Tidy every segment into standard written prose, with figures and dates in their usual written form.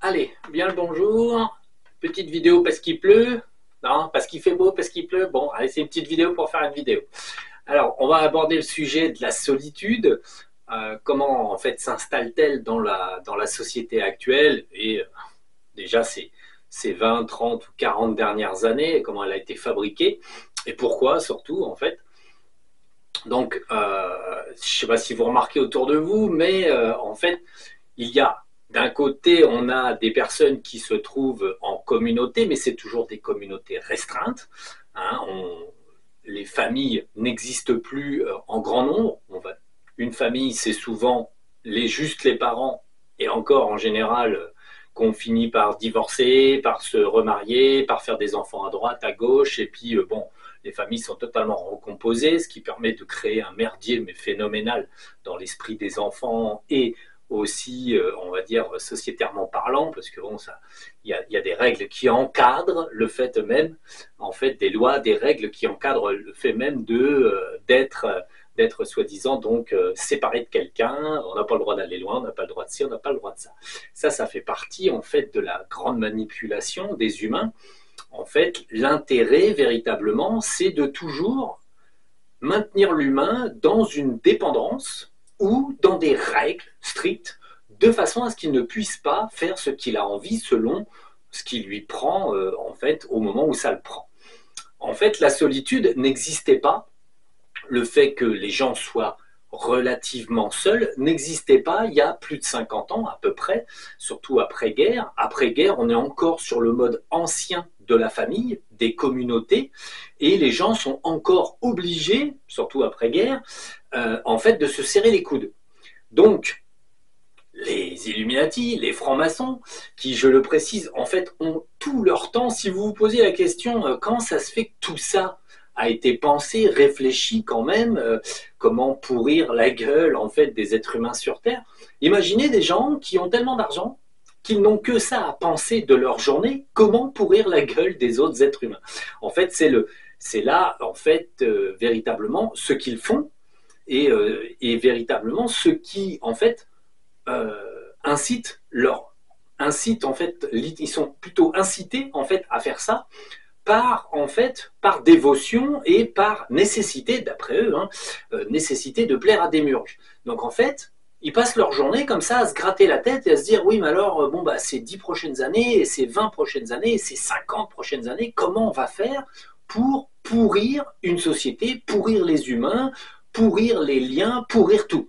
Allez, bien le bonjour. Petite vidéo parce qu'il pleut. Non, parce qu'il fait beau, parce qu'il pleut. Bon, allez, c'est une petite vidéo pour faire une vidéo. Alors, on va aborder le sujet de la solitude. Comment, en fait, s'installe-t-elle dans la société actuelle? Et déjà, ces 20, 30 ou 40 dernières années, comment elle a été fabriquée et pourquoi, surtout, en fait. Donc, je ne sais pas si vous remarquez autour de vous, mais en fait, il y a d'un côté, on a des personnes qui se trouvent en communauté, mais c'est toujours des communautés restreintes. Hein, les familles n'existent plus en grand nombre. Une famille, c'est souvent juste les parents, et encore en général, qu'on finit par divorcer, par se remarier, par faire des enfants à droite, à gauche, et puis bon, les familles sont totalement recomposées, ce qui permet de créer un merdier mais phénoménal dans l'esprit des enfants et aussi, on va dire, sociétairement parlant, parce que bon, y a des règles qui encadrent le fait même, en fait, des lois, des règles qui encadrent le fait même d'être soi-disant donc séparé de quelqu'un. On n'a pas le droit d'aller loin, on n'a pas le droit de ci, on n'a pas le droit de ça. Ça fait partie en fait de la grande manipulation des humains. En fait, l'intérêt véritablement, c'est de toujours maintenir l'humain dans une dépendance ou dans des règles strictes, de façon à ce qu'il ne puisse pas faire ce qu'il a envie selon ce qui lui prend en fait au moment où ça le prend. En fait, la solitude n'existait pas. Le fait que les gens soient relativement seuls n'existait pas il y a plus de 50 ans à peu près, surtout après-guerre. Après-guerre, on est encore sur le mode ancien de la famille, des communautés, et les gens sont encore obligés, surtout après-guerre, en fait, de se serrer les coudes. Donc, les Illuminati, les francs-maçons, qui, je le précise, en fait, ont tout leur temps. Si vous vous posez la question, comment ça se fait que tout ça a été pensé, réfléchi quand même, comment pourrir la gueule, en fait, des êtres humains sur Terre? Imaginez des gens qui ont tellement d'argent qu'ils n'ont que ça à penser de leur journée, comment pourrir la gueule des autres êtres humains. En fait, c'est là, en fait, véritablement, ce qu'ils font et véritablement ce qui, en fait, incitent en fait, ils sont plutôt incités en fait à faire ça par dévotion et par nécessité, d'après eux, hein, nécessité de plaire à des murges. Donc en fait, ils passent leur journée comme ça à se gratter la tête et à se dire oui, mais alors, bon, bah, ces 10 prochaines années, et ces 20 prochaines années, et ces 50 prochaines années, comment on va faire pour pourrir une société, pourrir les humains, pourrir les liens, pourrir tout?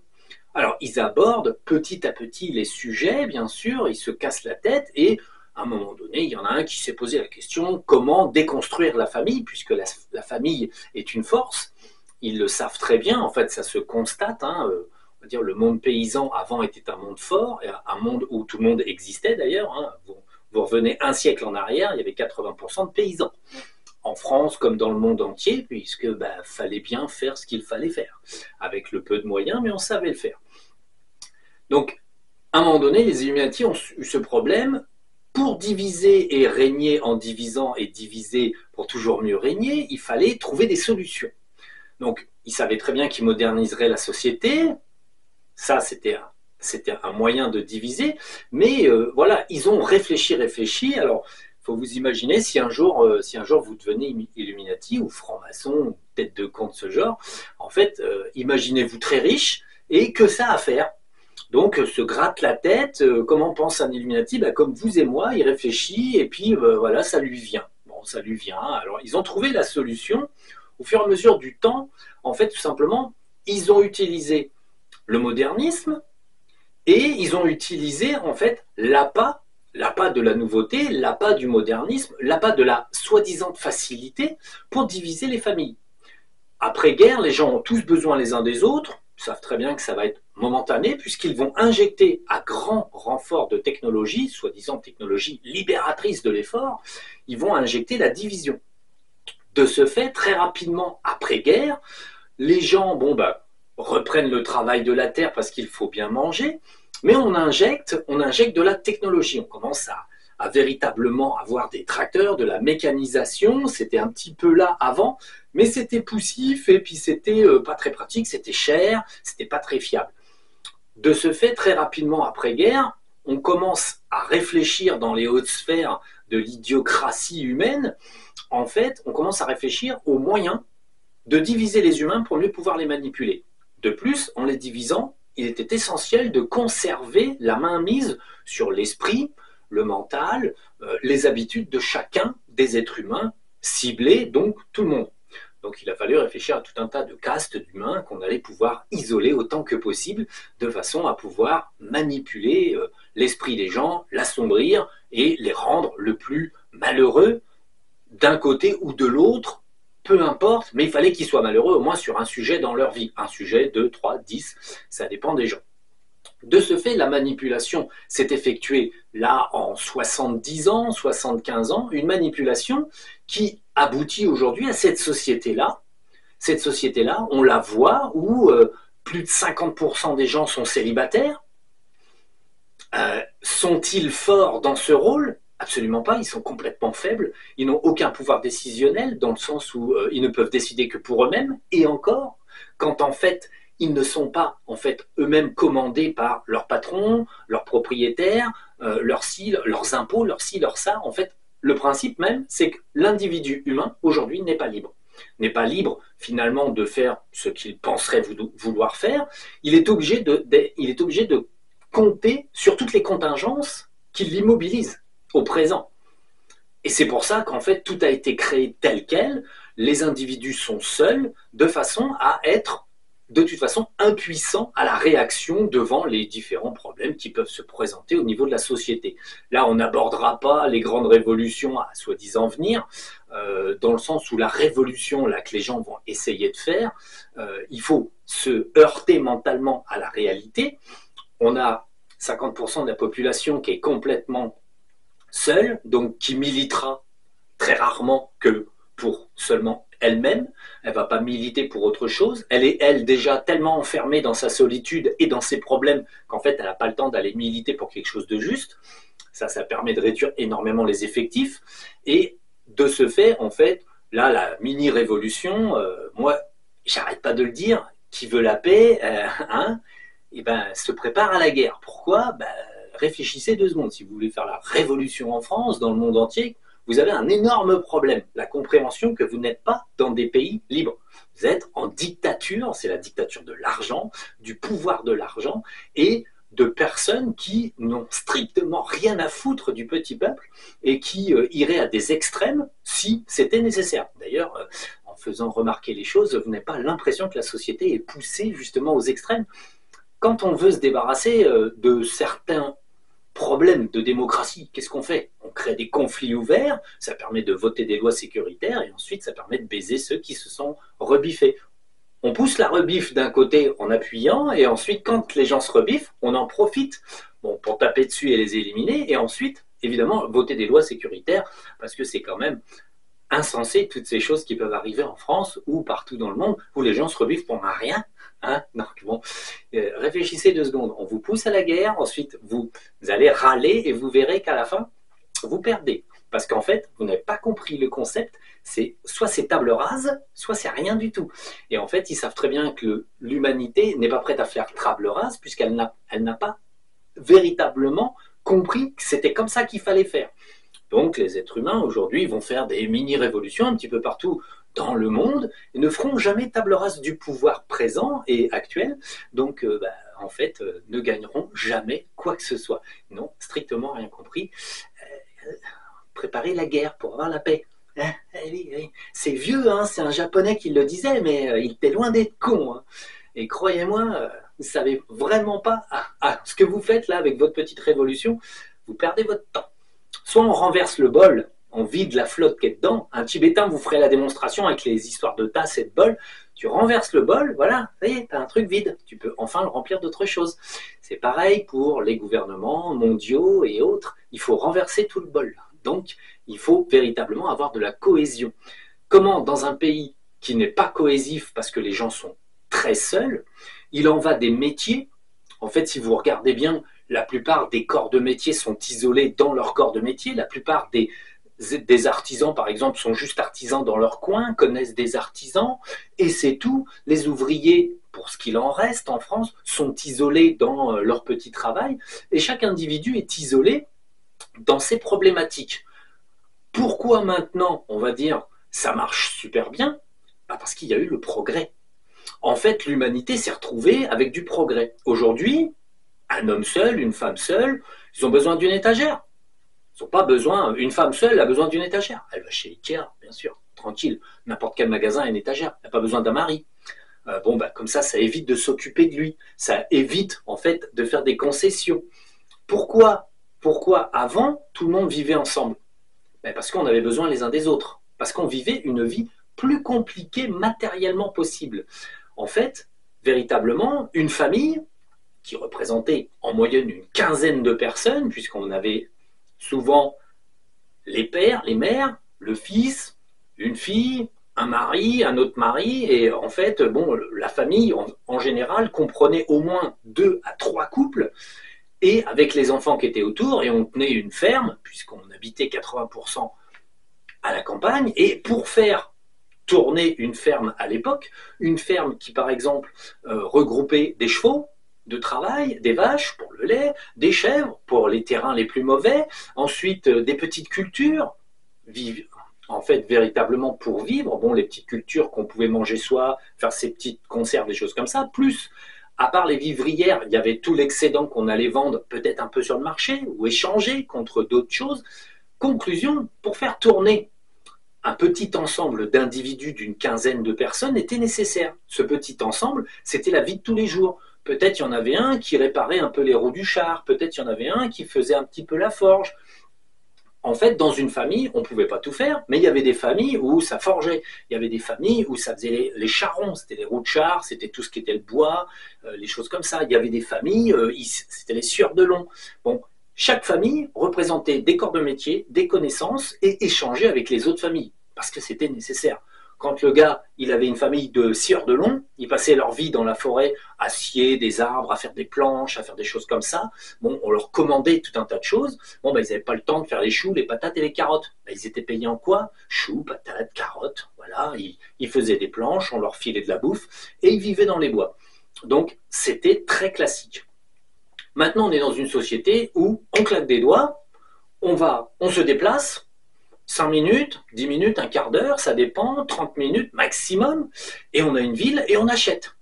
Alors, ils abordent petit à petit les sujets, bien sûr, ils se cassent la tête et à un moment donné, il y en a un qui s'est posé la question comment déconstruire la famille, puisque la famille est une force. Ils le savent très bien, en fait, ça se constate. Hein, on va dire le monde paysan avant était un monde fort, un monde où tout le monde existait d'ailleurs. Hein. Vous revenez un siècle en arrière, il y avait 80% de paysans. En France comme dans le monde entier, puisque fallait bien faire ce qu'il fallait faire, avec le peu de moyens, mais on savait le faire. Donc, à un moment donné, les Illuminati ont eu ce problème. Pour diviser et régner en divisant et diviser pour toujours mieux régner, il fallait trouver des solutions. Donc, ils savaient très bien qu'ils moderniseraient la société. Ça, c'était un moyen de diviser. Mais voilà, ils ont réfléchi. Alors, il faut vous imaginer si un jour vous devenez Illuminati ou franc-maçon, tête de con de ce genre, en fait, imaginez-vous très riche et que ça à faire. Donc, se gratte la tête. Comment pense un Illuminati? Comme vous et moi, il réfléchit et puis voilà, ça lui vient. Bon, ça lui vient. Alors, ils ont trouvé la solution. Au fur et à mesure du temps, en fait, tout simplement, ils ont utilisé le modernisme et ils ont utilisé, en fait, l'appât de la nouveauté, l'appât du modernisme, l'appât de la soi-disant facilité pour diviser les familles. Après-guerre, les gens ont tous besoin les uns des autres. Ils savent très bien que ça va être momentané, puisqu'ils vont injecter à grand renfort de technologie, soi-disant technologie libératrice de l'effort, ils vont injecter la division. De ce fait, très rapidement après-guerre, les gens reprennent le travail de la terre parce qu'il faut bien manger, mais on injecte de la technologie. On commence à véritablement avoir des tracteurs, de la mécanisation. C'était un petit peu là avant, mais c'était poussif et puis c'était pas très pratique, c'était cher, c'était pas très fiable. De ce fait, très rapidement après-guerre, on commence à réfléchir dans les hautes sphères de l'idiocratie humaine, en fait, on commence à réfléchir aux moyens de diviser les humains pour mieux pouvoir les manipuler. De plus, en les divisant, il était essentiel de conserver la mainmise sur l'esprit, le mental, les habitudes de chacun des êtres humains, ciblés donc tout le monde. Donc il a fallu réfléchir à tout un tas de castes d'humains qu'on allait pouvoir isoler autant que possible, de façon à pouvoir manipuler l'esprit des gens, l'assombrir et les rendre le plus malheureux d'un côté ou de l'autre, peu importe, mais il fallait qu'ils soient malheureux au moins sur un sujet dans leur vie. Un sujet, 2, 3, 10, ça dépend des gens. De ce fait, la manipulation s'est effectuée là en 70 ans, 75 ans, une manipulation qui aboutit aujourd'hui à cette société-là. Cette société-là, on la voit où plus de 50% des gens sont célibataires. Sont-ils forts dans ce rôle ? Absolument pas, ils sont complètement faibles, ils n'ont aucun pouvoir décisionnel dans le sens où ils ne peuvent décider que pour eux-mêmes, et encore, quand en fait ils ne sont pas en fait eux-mêmes commandés par leur patron, leur propriétaire, leurs impôts, leur ci, leur ça. En fait, le principe même, c'est que l'individu humain aujourd'hui n'est pas libre. N'est pas libre finalement de faire ce qu'il penserait vouloir faire. Il est obligé de compter sur toutes les contingences qui l'immobilisent au présent. Et c'est pour ça qu'en fait tout a été créé tel quel. Les individus sont seuls de façon à être de toute façon impuissants à la réaction devant les différents problèmes qui peuvent se présenter au niveau de la société. Là, on n'abordera pas les grandes révolutions à soi-disant venir, dans le sens où la révolution là, que les gens vont essayer de faire, il faut se heurter mentalement à la réalité. On a 50% de la population qui est complètement seule, donc qui militera très rarement que pour seulement elle-même. Elle ne va pas militer pour autre chose. Elle est, elle, déjà tellement enfermée dans sa solitude et dans ses problèmes qu'en fait, elle n'a pas le temps d'aller militer pour quelque chose de juste. Ça permet de réduire énormément les effectifs. Et de ce fait, en fait, là, la mini-révolution, moi, j'arrête pas de le dire, qui veut la paix, et ben, se prépare à la guerre. Pourquoi ? Réfléchissez 2 secondes. Si vous voulez faire la révolution en France, dans le monde entier, vous avez un énorme problème, la compréhension que vous n'êtes pas dans des pays libres. Vous êtes en dictature, c'est la dictature de l'argent, du pouvoir de l'argent et de personnes qui n'ont strictement rien à foutre du petit peuple et qui iraient à des extrêmes si c'était nécessaire. D'ailleurs, en faisant remarquer les choses, vous n'avez pas l'impression que la société est poussée justement aux extrêmes. Quand on veut se débarrasser de certains problème de démocratie, qu'est-ce qu'on fait? On crée des conflits ouverts, ça permet de voter des lois sécuritaires et ensuite ça permet de baiser ceux qui se sont rebiffés. On pousse la rebiffe d'un côté en appuyant et ensuite quand les gens se rebiffent, on en profite pour taper dessus et les éliminer et ensuite évidemment voter des lois sécuritaires parce que c'est quand même insensé toutes ces choses qui peuvent arriver en France ou partout dans le monde où les gens se rebiffent pour un rien. Donc bon, réfléchissez 2 secondes. On vous pousse à la guerre, ensuite vous allez râler et vous verrez qu'à la fin, vous perdez. Parce qu'en fait, vous n'avez pas compris le concept. C'est soit c'est table rase, soit c'est rien du tout. Et en fait, ils savent très bien que l'humanité n'est pas prête à faire table rase puisqu'elle n'a pas véritablement compris que c'était comme ça qu'il fallait faire. Donc les êtres humains aujourd'hui vont faire des mini-révolutions un petit peu partout dans le monde et ne feront jamais table rase du pouvoir présent et actuel. Donc en fait ne gagneront jamais quoi que ce soit. Non, strictement rien compris. Préparer la guerre pour avoir la paix. C'est vieux, c'est un japonais qui le disait, mais il était loin d'être con. Et croyez-moi, vous ne savez vraiment pas ce que vous faites là avec votre petite révolution, vous perdez votre temps. Soit on renverse le bol, on vide la flotte qui est dedans. Un Tibétain vous ferait la démonstration avec les histoires de tasses et de bol. Tu renverses le bol, voilà, ça y est, tu as un truc vide. Tu peux enfin le remplir d'autres choses. C'est pareil pour les gouvernements mondiaux et autres. Il faut renverser tout le bol. Donc, il faut véritablement avoir de la cohésion. Comment, dans un pays qui n'est pas cohésif parce que les gens sont très seuls, il en va des métiers. En fait, si vous regardez bien, la plupart des corps de métier sont isolés dans leur corps de métier. La plupart des artisans, par exemple, sont juste artisans dans leur coin, connaissent des artisans, et c'est tout. Les ouvriers, pour ce qu'il en reste en France, sont isolés dans leur petit travail, et chaque individu est isolé dans ses problématiques. Pourquoi maintenant, on va dire, ça marche super bien? Parce qu'il y a eu le progrès. En fait, l'humanité s'est retrouvée avec du progrès. Aujourd'hui, un homme seul, une femme seule, ils ont besoin d'une étagère. Ils n'ont pas besoin, une femme seule a besoin d'une étagère. Elle va chez Ikea, bien sûr, tranquille. N'importe quel magasin a une étagère. Elle n'a pas besoin d'un mari. Comme ça évite de s'occuper de lui. Ça évite, en fait, de faire des concessions. Pourquoi avant, tout le monde vivait ensemble? Parce qu'on avait besoin les uns des autres. Parce qu'on vivait une vie plus compliquée matériellement possible. En fait, véritablement, une famille qui représentait en moyenne une quinzaine de personnes, puisqu'on avait souvent les pères, les mères, le fils, une fille, un mari, un autre mari, et en fait, la famille, en général, comprenait au moins 2 à 3 couples, et avec les enfants qui étaient autour, et on tenait une ferme, puisqu'on habitait 80% à la campagne, et pour faire tourner une ferme à l'époque, une ferme qui, par exemple, regroupait des chevaux de travail, des vaches pour le lait, des chèvres pour les terrains les plus mauvais, ensuite des petites cultures, en fait, véritablement pour vivre, les petites cultures qu'on pouvait manger soi, faire ses petites conserves, des choses comme ça, plus, à part les vivrières, il y avait tout l'excédent qu'on allait vendre peut-être un peu sur le marché ou échanger contre d'autres choses. Conclusion, pour faire tourner un petit ensemble d'individus d'une quinzaine de personnes était nécessaire. Ce petit ensemble, c'était la vie de tous les jours. Peut-être il y en avait un qui réparait un peu les roues du char, peut-être il y en avait un qui faisait un petit peu la forge. En fait, dans une famille, on ne pouvait pas tout faire, mais il y avait des familles où ça forgeait. Il y avait des familles où ça faisait les charrons, c'était les roues de char, c'était tout ce qui était le bois, les choses comme ça. Il y avait des familles, c'était les scieurs de long. Chaque famille représentait des corps de métier, des connaissances et échangeait avec les autres familles, parce que c'était nécessaire. Quand le gars, il avait une famille de scieurs de long, ils passaient leur vie dans la forêt à scier des arbres, à faire des planches, à faire des choses comme ça. On leur commandait tout un tas de choses. Ils n'avaient pas le temps de faire les choux, les patates et les carottes. Ils étaient payés en quoi? Choux, patates, carottes. Voilà, ils faisaient des planches, on leur filait de la bouffe et ils vivaient dans les bois. Donc, c'était très classique. Maintenant, on est dans une société où on claque des doigts, on se déplace, 5 minutes, 10 minutes, un quart d'heure, ça dépend, 30 minutes maximum, et on a une ville et on achète.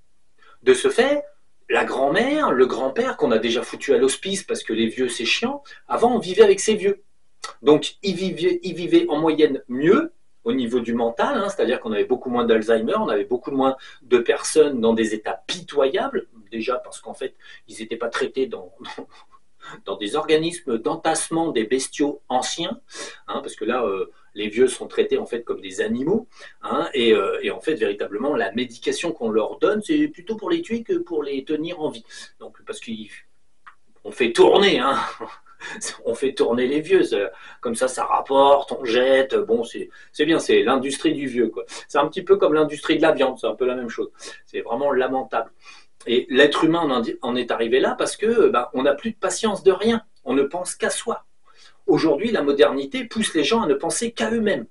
De ce fait, la grand-mère, le grand-père qu'on a déjà foutu à l'hospice parce que les vieux c'est chiant, avant on vivait avec ces vieux. Donc ils vivaient en moyenne mieux au niveau du mental, c'est-à-dire qu'on avait beaucoup moins d'Alzheimer, on avait beaucoup moins de personnes dans des états pitoyables, déjà parce qu'en fait ils n'étaient pas traités dans des organismes d'entassement des bestiaux anciens, parce que là, les vieux sont traités en fait comme des animaux, et en fait, véritablement, la médication qu'on leur donne, c'est plutôt pour les tuer que pour les tenir en vie. Donc, parce qu'on fait tourner, on fait tourner les vieux, comme ça rapporte, on jette, c'est bien, c'est l'industrie du vieux, quoi. C'est un petit peu comme l'industrie de la viande, c'est un peu la même chose. C'est vraiment lamentable. Et l'être humain en est arrivé là parce que on n'a plus de patience de rien. On ne pense qu'à soi. Aujourd'hui, la modernité pousse les gens à ne penser qu'à eux-mêmes.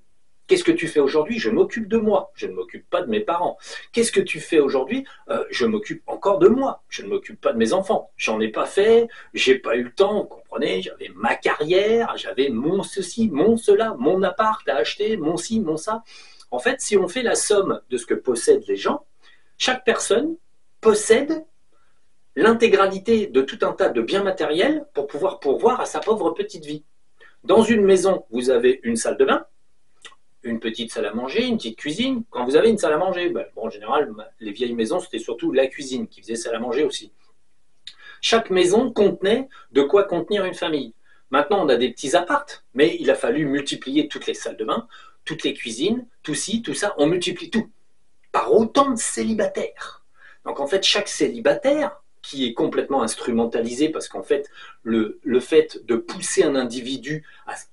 Qu'est-ce que tu fais aujourd'hui? Je m'occupe de moi. Je ne m'occupe pas de mes parents. Qu'est-ce que tu fais aujourd'hui? Je m'occupe encore de moi. Je ne m'occupe pas de mes enfants. J'en ai pas fait. J'ai pas eu le temps. Vous comprenez? J'avais ma carrière. J'avais mon ceci, mon cela, mon appart à acheter, mon ci, mon ça. En fait, si on fait la somme de ce que possèdent les gens, chaque personne possède l'intégralité de tout un tas de biens matériels pour pouvoir pourvoir à sa pauvre petite vie. Dans une maison, vous avez une salle de bain, une petite salle à manger, une petite cuisine. Quand vous avez une salle à manger, en général, les vieilles maisons, c'était surtout la cuisine qui faisait salle à manger aussi. Chaque maison contenait de quoi contenir une famille. Maintenant, on a des petits apparts, mais il a fallu multiplier toutes les salles de bain, toutes les cuisines, tout ci, tout ça, on multiplie tout par autant de célibataires. Donc en fait, chaque célibataire qui est complètement instrumentalisé parce qu'en fait, le fait de pousser un individu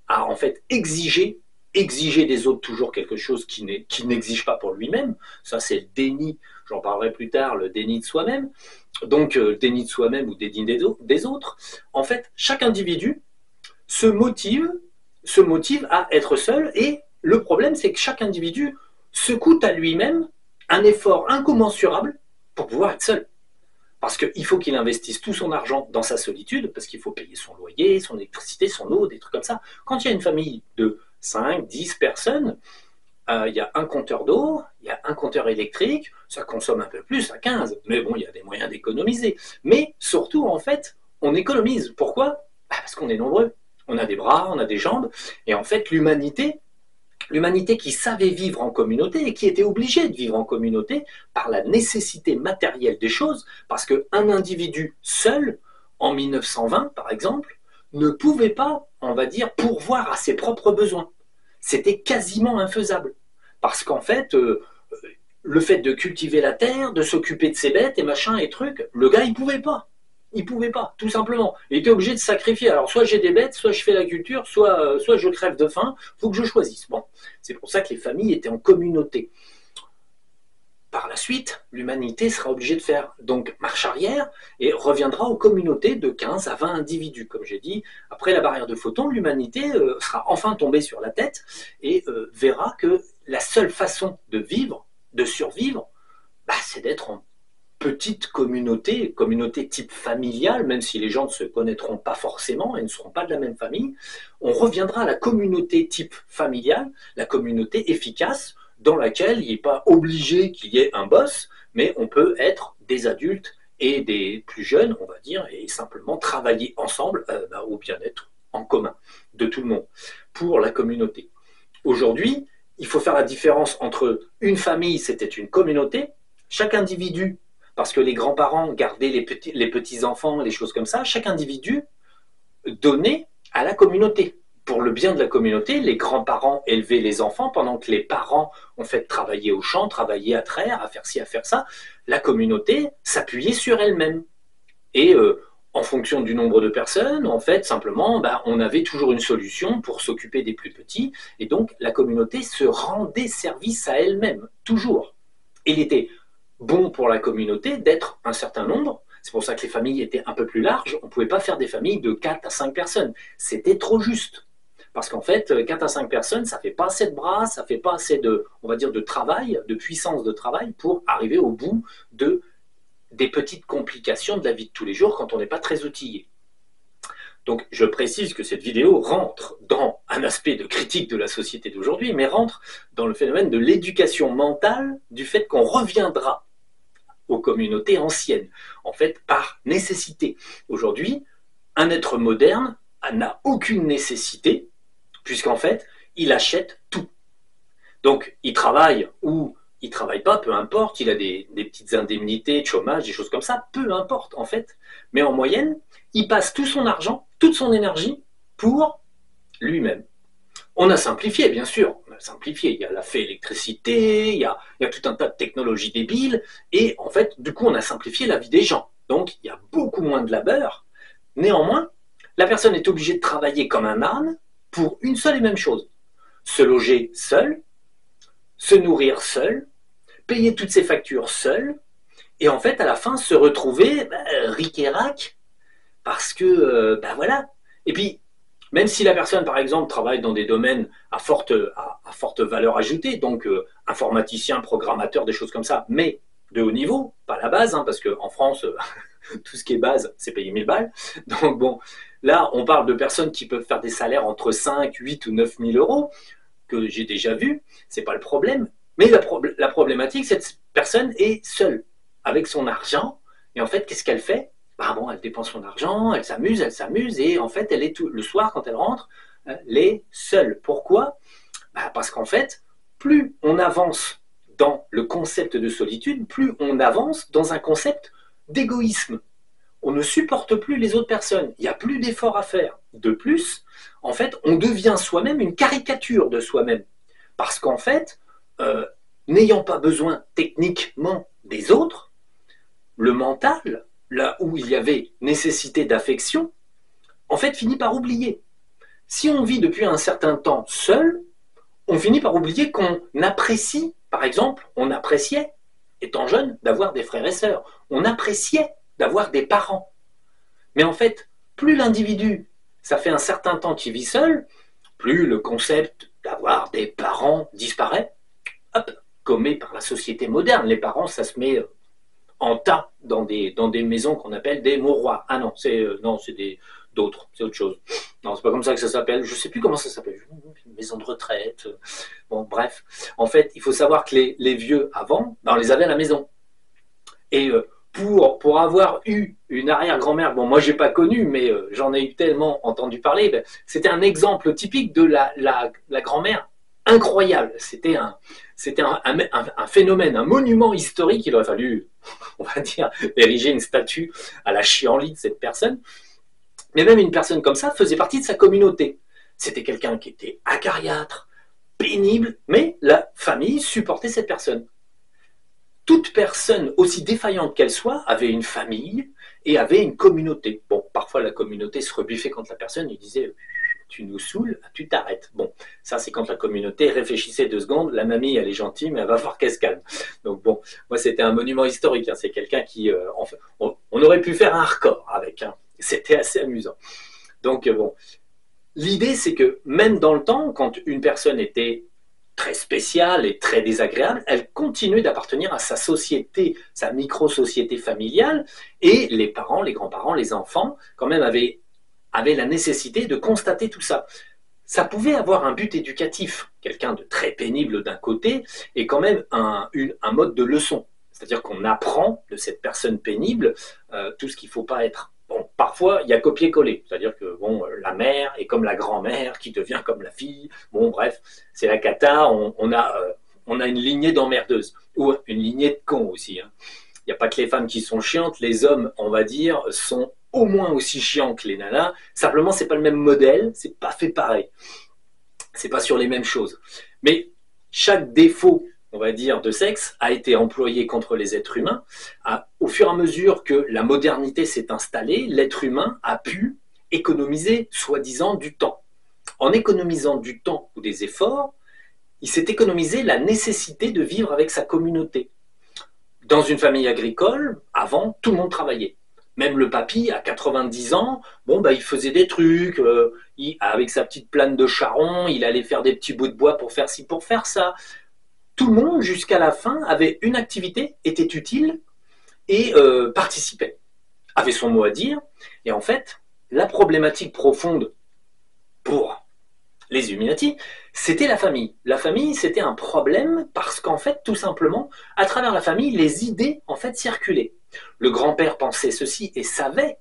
à en fait exiger des autres toujours quelque chose qui n'exige pas pour lui-même, ça c'est le déni, j'en parlerai plus tard, le déni de soi-même, donc le déni de soi-même ou déni des autres. En fait, chaque individu se motive à être seul et le problème c'est que chaque individu se coûte à lui-même un effort incommensurable pour pouvoir être seul. Parce qu'il faut qu'il investisse tout son argent dans sa solitude, parce qu'il faut payer son loyer, son électricité, son eau, des trucs comme ça. Quand il y a une famille de 5, 10 personnes, il y a un compteur d'eau, il y a un compteur électrique, ça consomme un peu plus, à 15, mais bon, il y a des moyens d'économiser. Mais surtout, en fait, on économise. Pourquoi? Parce qu'on est nombreux. On a des bras, on a des jambes, et en fait, l'humanité qui savait vivre en communauté et qui était obligée de vivre en communauté par la nécessité matérielle des choses, parce qu'un individu seul, en 1920 par exemple, ne pouvait pas, on va dire, pourvoir à ses propres besoins. C'était quasiment infaisable. Parce qu'en fait, le fait de cultiver la terre, de s'occuper de ses bêtes et machin et trucs, le gars, il pouvait pas. Il pouvait pas, tout simplement. Il était obligé de sacrifier. Alors, soit j'ai des bêtes, soit je fais la culture, soit je crève de faim. Il faut que je choisisse. Bon, c'est pour ça que les familles étaient en communauté. Par la suite, l'humanité sera obligée de faire donc marche arrière et reviendra aux communautés de 15 à 20 individus. Comme j'ai dit, après la barrière de Photon, l'humanité sera enfin tombée sur la tête et verra que la seule façon de vivre, de survivre, c'est d'être en petite communauté type familiale, même si les gens ne se connaîtront pas forcément et ne seront pas de la même famille. On reviendra à la communauté type familiale, la communauté efficace, dans laquelle il n'est pas obligé qu'il y ait un boss, mais on peut être des adultes et des plus jeunes, on va dire, et simplement travailler ensemble au bien-être en commun de tout le monde pour la communauté. Aujourd'hui, il faut faire la différence entre une famille, c'était une communauté, chaque individu, parce que les grands-parents gardaient les petits-enfants, les choses comme ça, chaque individu donnait à la communauté. Pour le bien de la communauté, les grands-parents élevaient les enfants pendant que les parents ont fait travailler au champ, travailler à traire, à faire ci, à faire ça. La communauté s'appuyait sur elle-même. Et en fonction du nombre de personnes, en fait, simplement, on avait toujours une solution pour s'occuper des plus petits. Et donc, la communauté se rendait service à elle-même, toujours. Et il était bon pour la communauté d'être un certain nombre. C'est pour ça que les familles étaient un peu plus larges. On ne pouvait pas faire des familles de 4 à 5 personnes. C'était trop juste. Parce qu'en fait, 4 à 5 personnes, ça ne fait pas assez de bras, ça ne fait pas assez de, on va dire, de travail, de puissance de travail pour arriver au bout des petites complications de la vie de tous les jours quand on n'est pas très outillé. Donc je précise que cette vidéo rentre dans un aspect de critique de la société d'aujourd'hui, mais rentre dans le phénomène de l'éducation mentale, du fait qu'on reviendra aux communautés anciennes, en fait par nécessité. Aujourd'hui, un être moderne n'a aucune nécessité, puisqu'en fait, il achète tout. Donc, il travaille ou il ne travaille pas, peu importe, il a des petites indemnités de chômage, des choses comme ça, peu importe en fait. Mais en moyenne, il passe tout son argent, toute son énergie pour lui-même. On a simplifié, bien sûr, on a simplifié. Il y a la fée électricité, il y a tout un tas de technologies débiles, et en fait, du coup, on a simplifié la vie des gens. Donc, il y a beaucoup moins de labeur. Néanmoins, la personne est obligée de travailler comme un âne pour une seule et même chose. Se loger seul, se nourrir seul, payer toutes ses factures seul, et en fait, à la fin, se retrouver ric et rac, parce que, voilà. Et puis, même si la personne, par exemple, travaille dans des domaines à forte valeur ajoutée, donc informaticien, programmateur, des choses comme ça, mais de haut niveau, pas la base, parce qu'en France, tout ce qui est base, c'est payé 1000 balles. Donc bon, là, on parle de personnes qui peuvent faire des salaires entre 5, 8 ou 9 000 euros, que j'ai déjà vu, c'est pas le problème. Mais la problématique, cette personne est seule, avec son argent, et en fait, qu'est-ce qu'elle fait? Elle dépense son argent, elle s'amuse, et en fait, elle est le soir, quand elle rentre, elle est seule. Pourquoi? Parce qu'en fait, plus on avance dans le concept de solitude, plus on avance dans un concept d'égoïsme. On ne supporte plus les autres personnes, il n'y a plus d'efforts à faire. De plus, en fait, on devient soi-même une caricature de soi-même. Parce qu'en fait, n'ayant pas besoin techniquement des autres, le mental, là où il y avait nécessité d'affection, en fait, finit par oublier. Si on vit depuis un certain temps seul, on finit par oublier qu'on apprécie, par exemple, on appréciait, étant jeune, d'avoir des frères et sœurs. On appréciait d'avoir des parents. Mais en fait, plus l'individu, ça fait un certain temps qu'il vit seul, plus le concept d'avoir des parents disparaît, hop, gommé par la société moderne. Les parents, ça se met en tas dans des maisons qu'on appelle des mouroirs. Ah non, c'est d'autres, c'est autre chose. Non, c'est pas comme ça que ça s'appelle. Je sais plus comment ça s'appelle. Une maison de retraite. Bon, bref. En fait, il faut savoir que les vieux avant, ben, on les avait à la maison. Et pour avoir eu une arrière-grand-mère, bon, moi j'ai pas connu, mais j'en ai eu tellement entendu parler, ben, c'était un exemple typique de la grand-mère incroyable. C'était un phénomène, un monument historique. Il aurait fallu, on va dire, ériger une statue à la chienlit de cette personne. Mais même une personne comme ça faisait partie de sa communauté. C'était quelqu'un qui était acariâtre, pénible, mais la famille supportait cette personne. Toute personne, aussi défaillante qu'elle soit, avait une famille et avait une communauté. Bon, parfois la communauté se rebuffait contre la personne, il disait « tu nous saoules, tu t'arrêtes ». Bon, ça c'est quand la communauté réfléchissait 2 secondes, la mamie elle est gentille mais elle va voir qu'elle se calme. Donc bon, moi c'était un monument historique, hein. C'est quelqu'un qui, enfin, on aurait pu faire un record avec, hein. C'était assez amusant. Donc bon, l'idée c'est que même dans le temps, quand une personne était très spéciale et très désagréable, elle continuait d'appartenir à sa société, sa micro-société familiale, et les parents, les grands-parents, les enfants, quand même avaient la nécessité de constater tout ça. Ça pouvait avoir un but éducatif, quelqu'un de très pénible d'un côté, et quand même un mode de leçon. C'est-à-dire qu'on apprend de cette personne pénible tout ce qu'il ne faut pas être. Bon, parfois, il y a copier-coller, c'est-à-dire que bon, la mère est comme la grand-mère qui devient comme la fille. Bon, bref, c'est la cata, on a une lignée d'emmerdeuses, ou une lignée de cons aussi, hein. Il n'y a pas que les femmes qui sont chiantes, les hommes, on va dire, sont au moins aussi chiants que les nanas. Simplement, c'est pas le même modèle, c'est pas fait pareil. C'est pas sur les mêmes choses. Mais chaque défaut, on va dire, de sexe a été employé contre les êtres humains. Au fur et à mesure que la modernité s'est installée, l'être humain a pu économiser, soi-disant, du temps. En économisant du temps ou des efforts, il s'est économisé la nécessité de vivre avec sa communauté. Dans une famille agricole, avant, tout le monde travaillait. Même le papy, à 90 ans, bon, bah, il faisait des trucs, avec sa petite plane de charron, il allait faire des petits bouts de bois pour faire ci, pour faire ça. Tout le monde, jusqu'à la fin, avait une activité, était utile et participait, avait son mot à dire. Et en fait, la problématique profonde pour les Illuminati, c'était la famille. La famille, c'était un problème parce qu'en fait, tout simplement, à travers la famille, les idées, en fait, circulaient. Le grand-père pensait ceci et savait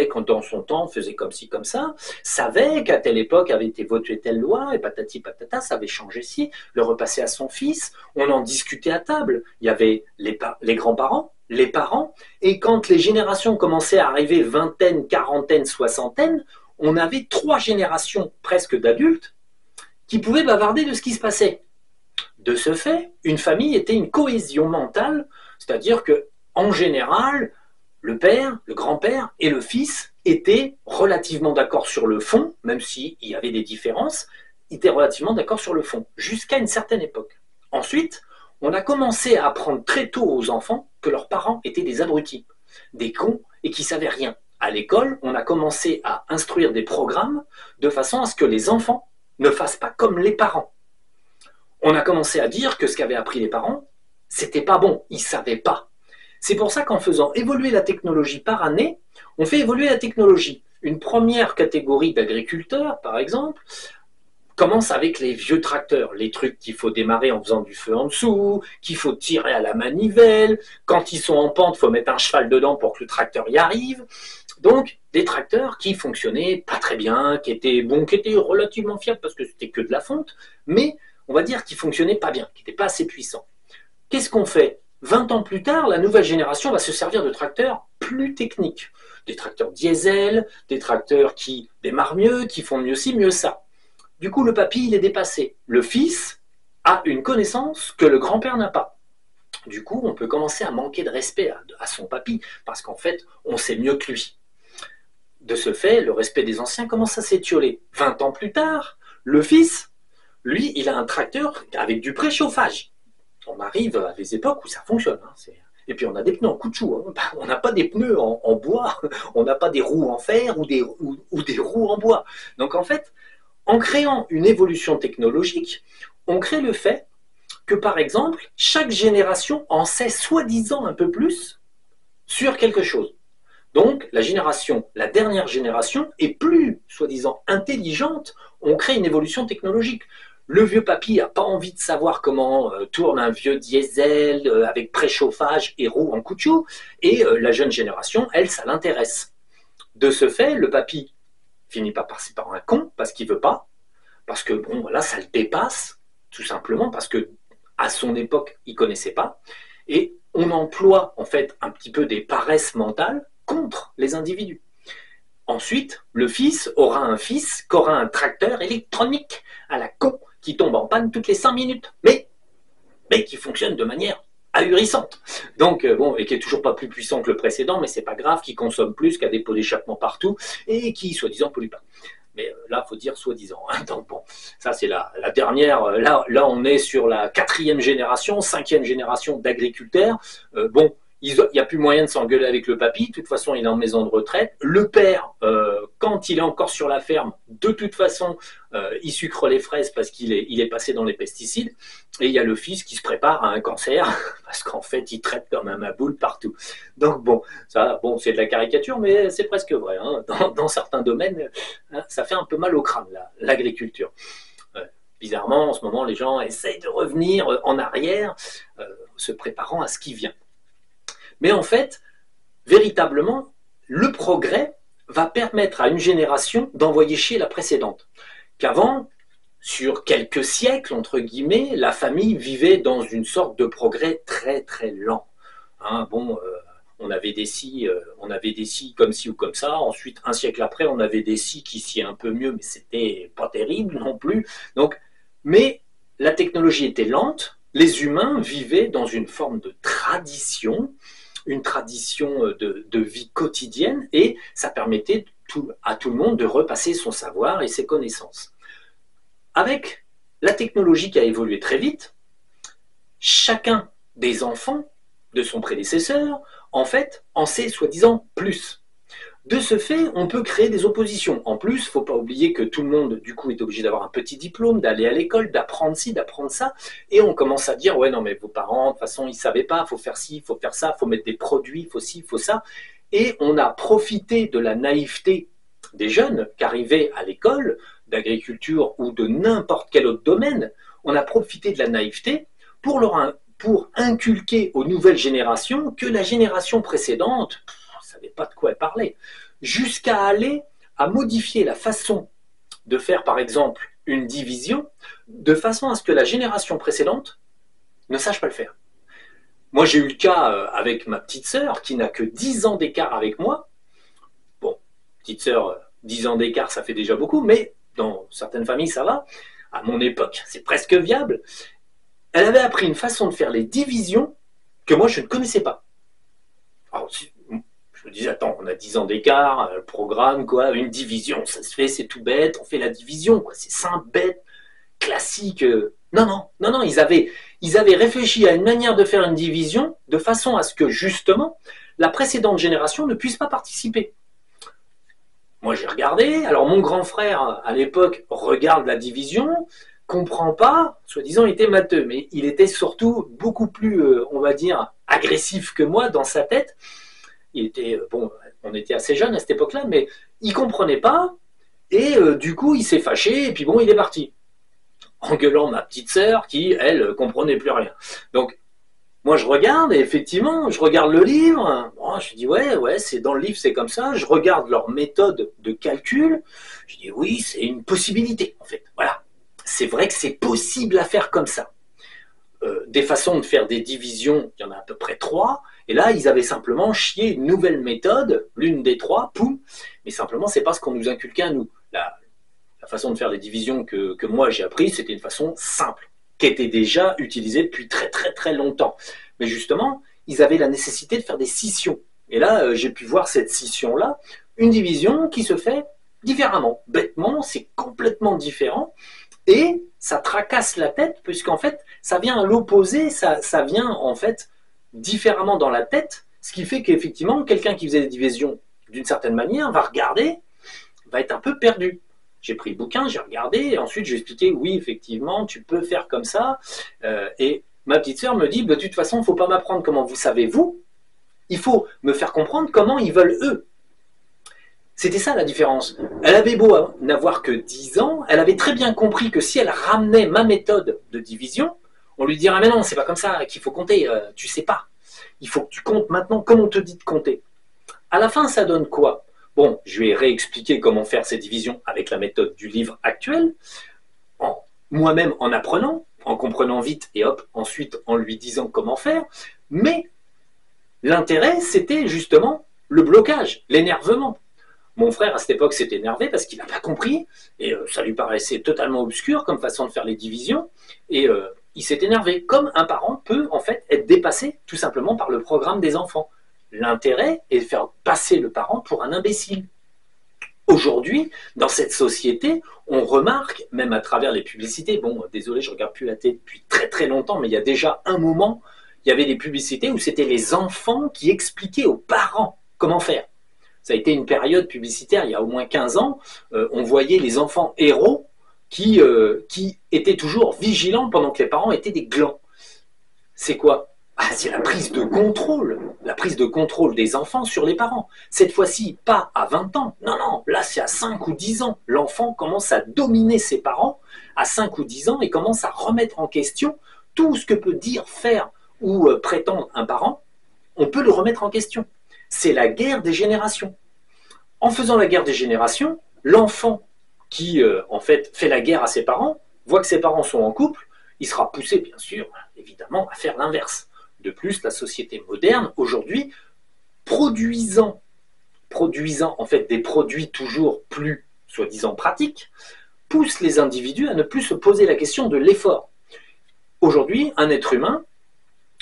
quand dans son temps, on faisait comme ci, comme ça, savait qu'à telle époque avait été votée telle loi, et patati patata, ça avait changé ci, le repasser à son fils, on en discutait à table. Il y avait les grands-parents, les parents, et quand les générations commençaient à arriver, vingtaine, quarantaine, soixantaine, on avait 3 générations presque d'adultes qui pouvaient bavarder de ce qui se passait. De ce fait, une famille était une cohésion mentale, c'est-à-dire que, en général, le père, le grand-père et le fils étaient relativement d'accord sur le fond, même s'il y avait des différences, étaient relativement d'accord sur le fond, jusqu'à une certaine époque. Ensuite, on a commencé à apprendre très tôt aux enfants que leurs parents étaient des abrutis, des cons et qui ne savaient rien. À l'école, on a commencé à instruire des programmes de façon à ce que les enfants ne fassent pas comme les parents. On a commencé à dire que ce qu'avaient appris les parents, c'était pas bon, ils ne savaient pas. C'est pour ça qu'en faisant évoluer la technologie par année, on fait évoluer la technologie. Une première catégorie d'agriculteurs, par exemple, commence avec les vieux tracteurs, les trucs qu'il faut démarrer en faisant du feu en dessous, qu'il faut tirer à la manivelle, quand ils sont en pente, il faut mettre un cheval dedans pour que le tracteur y arrive. Donc, des tracteurs qui fonctionnaient pas très bien, qui étaient relativement fiables parce que c'était que de la fonte, mais on va dire qu'ils fonctionnaient pas bien, qui n'étaient pas assez puissants. Qu'est-ce qu'on fait ? 20 ans plus tard, la nouvelle génération va se servir de tracteurs plus techniques. Des tracteurs diesel, des tracteurs qui démarrent mieux, qui font mieux ci, mieux ça. Du coup, le papy, il est dépassé. Le fils a une connaissance que le grand-père n'a pas. Du coup, on peut commencer à manquer de respect à son papy, parce qu'en fait, on sait mieux que lui. De ce fait, le respect des anciens commence à s'étioler. 20 ans plus tard, le fils, lui, il a un tracteur avec du préchauffage. On arrive à des époques où ça fonctionne. Et puis on a des pneus en caoutchouc. On n'a pas des pneus en bois, on n'a pas des roues en fer ou des roues en bois. Donc en fait, en créant une évolution technologique, on crée le fait que, par exemple, chaque génération en sait soi-disant un peu plus sur quelque chose. Donc, la dernière génération est plus, soi-disant, intelligente. On crée une évolution technologique. Le vieux papy n'a pas envie de savoir comment tourne un vieux diesel avec préchauffage et roue en caoutchouc. Et la jeune génération, elle, ça l'intéresse. De ce fait, le papy finit par passer par un con parce qu'il veut pas. Parce que, bon, voilà, ça le dépasse, tout simplement, parce que à son époque, il connaissait pas. Et on emploie, en fait, un petit peu des paresses mentales contre les individus. Ensuite, le fils aura un fils qui aura un tracteur électronique à la con qui tombe en panne toutes les 5 minutes, mais qui fonctionne de manière ahurissante. Donc, bon, et qui est toujours pas plus puissant que le précédent, mais c'est pas grave, qui consomme plus, qui a des pots d'échappement partout, et qui, soi-disant, pollue pas. Mais là, il faut dire soi-disant. Hein. Donc bon, ça c'est la dernière. Là, on est sur la 4e génération, 5e génération d'agriculteurs. Bon, il n'y a plus moyen de s'engueuler avec le papy. De toute façon, il est en maison de retraite. Le père, quand il est encore sur la ferme, de toute façon, il sucre les fraises parce qu'il est passé dans les pesticides. Et il y a le fils qui se prépare à un cancer parce qu'en fait, il traite comme un maboule partout. Donc bon, ça, bon, c'est de la caricature, mais c'est presque vrai. Hein. Dans certains domaines, ça fait un peu mal au crâne, l'agriculture. Bizarrement, en ce moment, les gens essayent de revenir en arrière, se préparant à ce qui vient. Mais en fait, véritablement, le progrès va permettre à une génération d'envoyer chier la précédente. Qu'avant, sur quelques siècles, entre guillemets, la famille vivait dans une sorte de progrès très très lent. Hein, bon, on avait des scies comme ci ou comme ça. Ensuite, un siècle après, on avait des scies qui sciaient un peu mieux, mais c'était pas terrible non plus. Donc, mais la technologie était lente. Les humains vivaient dans une forme de tradition, une tradition de vie quotidienne, et ça permettait à tout le monde de repasser son savoir et ses connaissances. Avec la technologie qui a évolué très vite, chacun des enfants de son prédécesseur, en fait, en sait soi-disant plus. De ce fait, on peut créer des oppositions. En plus, il ne faut pas oublier que tout le monde, du coup, est obligé d'avoir un petit diplôme, d'aller à l'école, d'apprendre ci, d'apprendre ça. Et on commence à dire, ouais, non, mais vos parents, de toute façon, ils ne savaient pas, il faut faire ci, il faut faire ça, il faut mettre des produits, il faut ci, il faut ça. Et on a profité de la naïveté des jeunes qui arrivaient à l'école, d'agriculture ou de n'importe quel autre domaine. On a profité de la naïveté pour inculquer aux nouvelles générations que la génération précédente ne savait pas de quoi elle parlait, jusqu'à aller à modifier la façon de faire, par exemple, une division, de façon à ce que la génération précédente ne sache pas le faire. Moi, j'ai eu le cas avec ma petite sœur, qui n'a que 10 ans d'écart avec moi. Bon, petite sœur, 10 ans d'écart, ça fait déjà beaucoup, mais dans certaines familles, ça va. À mon époque, c'est presque viable. Elle avait appris une façon de faire les divisions que moi, je ne connaissais pas. Alors, je me disais, attends, on a 10 ans d'écart, le programme, quoi, une division, ça se fait, c'est tout bête, on fait la division, quoi, c'est simple, bête, classique. Non, ils avaient réfléchi à une manière de faire une division de façon à ce que, justement, la précédente génération ne puisse pas participer. Moi, j'ai regardé, alors mon grand frère, à l'époque, regarde la division, comprend pas, soi-disant, il était matheux, mais il était surtout beaucoup plus, on va dire, agressif que moi dans sa tête. Il était, bon, on était assez jeunes à cette époque-là, mais il comprenait pas, et du coup, il s'est fâché, et puis bon, il est parti, en gueulant ma petite sœur, qui, elle, comprenait plus rien. Donc, moi, je regarde, et effectivement, je regarde le livre, bon, je dis, ouais, c'est dans le livre, c'est comme ça, je regarde leur méthode de calcul, je dis, oui, c'est une possibilité, en fait, voilà. C'est vrai que c'est possible à faire comme ça. Des façons de faire des divisions, il y en a à peu près 3, et là, ils avaient simplement chié une nouvelle méthode, l'une des 3, poum, mais simplement, c'est pas ce qu'on nous inculquait à nous. La façon de faire des divisions que moi j'ai appris, c'était une façon simple, qui était déjà utilisée depuis très très très longtemps. Mais justement, ils avaient la nécessité de faire des scissions. Et là, j'ai pu voir cette scission-là, une division qui se fait différemment. Bêtement, c'est complètement différent. Et ça tracasse la tête, puisqu'en fait, ça vient à l'opposé, ça vient en fait différemment dans la tête, ce qui fait qu'effectivement, quelqu'un qui faisait des divisions d'une certaine manière va regarder, va être un peu perdu. J'ai pris le bouquin, j'ai regardé, et ensuite j'ai expliqué, oui, effectivement, tu peux faire comme ça. Et ma petite sœur me dit, de toute façon, il ne faut pas m'apprendre comment vous savez vous, Il faut me faire comprendre comment ils veulent eux. C'était ça la différence. Elle avait beau n'avoir que 10 ans, elle avait très bien compris que si elle ramenait ma méthode de division, on lui dirait mais non, c'est pas comme ça qu'il faut compter, tu sais pas. Il faut que tu comptes maintenant comme on te dit de compter. À la fin, ça donne quoi? Bon, je vais réexpliquer comment faire ces divisions avec la méthode du livre actuel, moi-même en apprenant, en comprenant vite et hop, ensuite en lui disant comment faire. Mais l'intérêt, c'était justement le blocage, l'énervement. Mon frère, à cette époque, s'est énervé parce qu'il n'a pas compris et ça lui paraissait totalement obscur comme façon de faire les divisions et il s'est énervé. Comme un parent peut en fait être dépassé tout simplement par le programme des enfants. L'intérêt est de faire passer le parent pour un imbécile. Aujourd'hui, dans cette société, on remarque, même à travers les publicités, bon, désolé, je ne regarde plus la télé depuis très très longtemps, mais il y a déjà un moment, il y avait des publicités où c'était les enfants qui expliquaient aux parents comment faire. Ça a été une période publicitaire il y a au moins 15 ans, on voyait les enfants héros qui étaient toujours vigilants pendant que les parents étaient des glands. C'est quoi? C'est la prise de contrôle des enfants sur les parents. Cette fois-ci, pas à 20 ans, non, non, là c'est à 5 ou 10 ans. L'enfant commence à dominer ses parents à 5 ou 10 ans et commence à remettre en question tout ce que peut dire, faire ou prétendre un parent, on peut le remettre en question. C'est la guerre des générations. En faisant la guerre des générations, l'enfant qui en fait la guerre à ses parents, voit que ses parents sont en couple, il sera poussé bien sûr, évidemment, à faire l'inverse. De plus, la société moderne, aujourd'hui, produisant en fait des produits toujours plus, soi-disant, pratiques, pousse les individus à ne plus se poser la question de l'effort. Aujourd'hui, un être humain,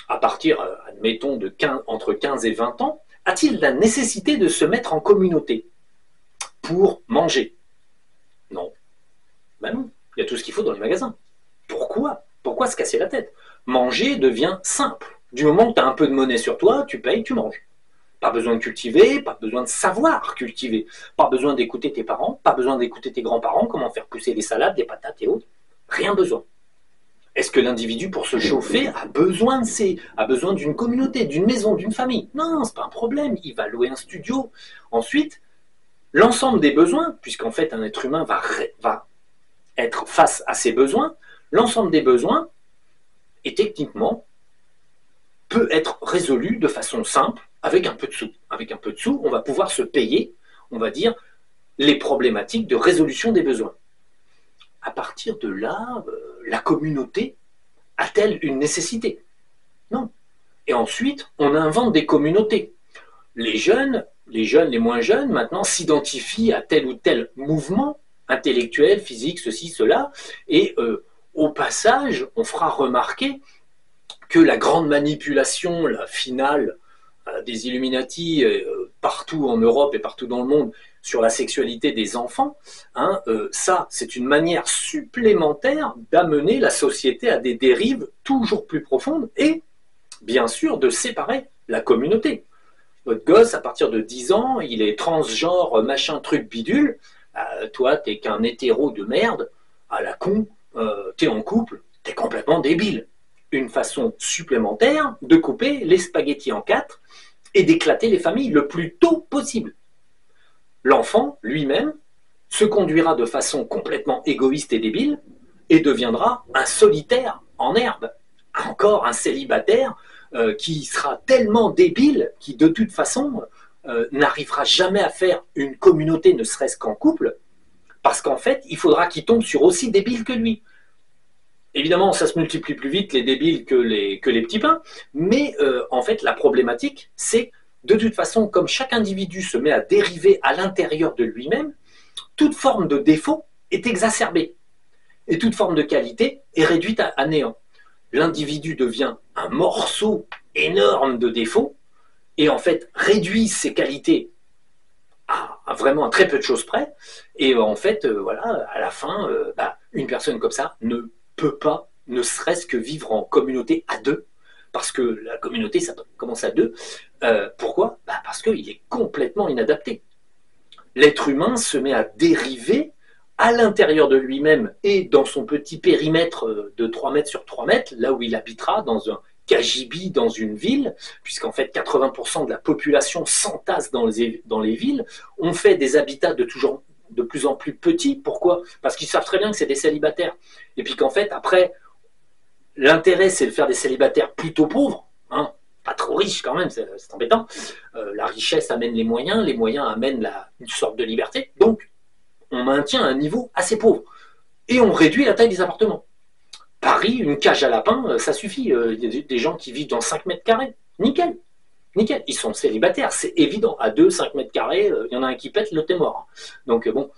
à partir, admettons, entre 15 et 20 ans, a-t-il la nécessité de se mettre en communauté pour manger? Non. Ben non, il y a tout ce qu'il faut dans les magasins. Pourquoi? Pourquoi se casser la tête? Manger devient simple. Du moment que tu as un peu de monnaie sur toi, tu payes, tu manges. Pas besoin de cultiver, pas besoin de savoir cultiver, pas besoin d'écouter tes parents, pas besoin d'écouter tes grands-parents, comment faire pousser des salades, des patates et autres. Rien besoin. Est-ce que l'individu, pour se chauffer, a besoin d'une communauté, d'une maison, d'une famille? Non, c'est pas un problème. Il va louer un studio. Ensuite, l'ensemble des besoins, puisqu'en fait un être humain va être face à ses besoins, l'ensemble des besoins est techniquement peut être résolu de façon simple avec un peu de sous. Avec un peu de sous, on va pouvoir se payer, on va dire, les problématiques de résolution des besoins. À partir de là, la communauté a-t-elle une nécessité? Non. Et ensuite, on invente des communautés. Les jeunes, les moins jeunes, maintenant, s'identifient à tel ou tel mouvement intellectuel, physique, ceci, cela, et au passage, on fera remarquer que la grande manipulation, la finale des Illuminati, partout en Europe et partout dans le monde, sur la sexualité des enfants, ça, c'est une manière supplémentaire d'amener la société à des dérives toujours plus profondes et, bien sûr, de séparer la communauté. Votre gosse, à partir de 10 ans, il est transgenre, machin, truc, bidule. Toi, t'es qu'un hétéro de merde, à la con, t'es en couple, t'es complètement débile. Une façon supplémentaire de couper les spaghettis en 4 et d'éclater les familles le plus tôt possible. L'enfant, lui-même, se conduira de façon complètement égoïste et débile et deviendra un solitaire en herbe. Encore un célibataire qui sera tellement débile qui, de toute façon, n'arrivera jamais à faire une communauté, ne serait-ce qu'en couple, parce qu'en fait, il faudra qu'il tombe sur aussi débile que lui. Évidemment, ça se multiplie plus vite les débiles que les petits pains, mais en fait, la problématique, c'est de toute façon, comme chaque individu se met à dériver à l'intérieur de lui-même, toute forme de défaut est exacerbée et toute forme de qualité est réduite à néant. L'individu devient un morceau énorme de défauts et en fait réduit ses qualités à vraiment à très peu de choses près. Et en fait, voilà, à la fin, une personne comme ça ne peut pas, ne serait-ce que vivre en communauté à deux, parce que la communauté, ça commence à deux. Pourquoi? Parce qu'il est complètement inadapté. L'être humain se met à dériver à l'intérieur de lui-même et dans son petit périmètre de 3 mètres sur 3 mètres, là où il habitera, dans un gagibis dans une ville, puisqu'en fait 80% de la population s'entasse dans les villes, on fait des habitats de plus en plus petits. Pourquoi? Parce qu'ils savent très bien que c'est des célibataires. Et puis qu'en fait, après, l'intérêt, c'est de faire des célibataires plutôt pauvres, hein, pas trop riches quand même, c'est embêtant. La richesse amène les moyens amènent une sorte de liberté. Donc, on maintient un niveau assez pauvre. Et on réduit la taille des appartements. Paris, une cage à lapins, ça suffit. Il y a des gens qui vivent dans 5 mètres carrés. Nickel. Nickel. Ils sont célibataires, c'est évident. À 2, 5 mètres carrés, il y en a un qui pète, l'autre est mort. Donc, bon,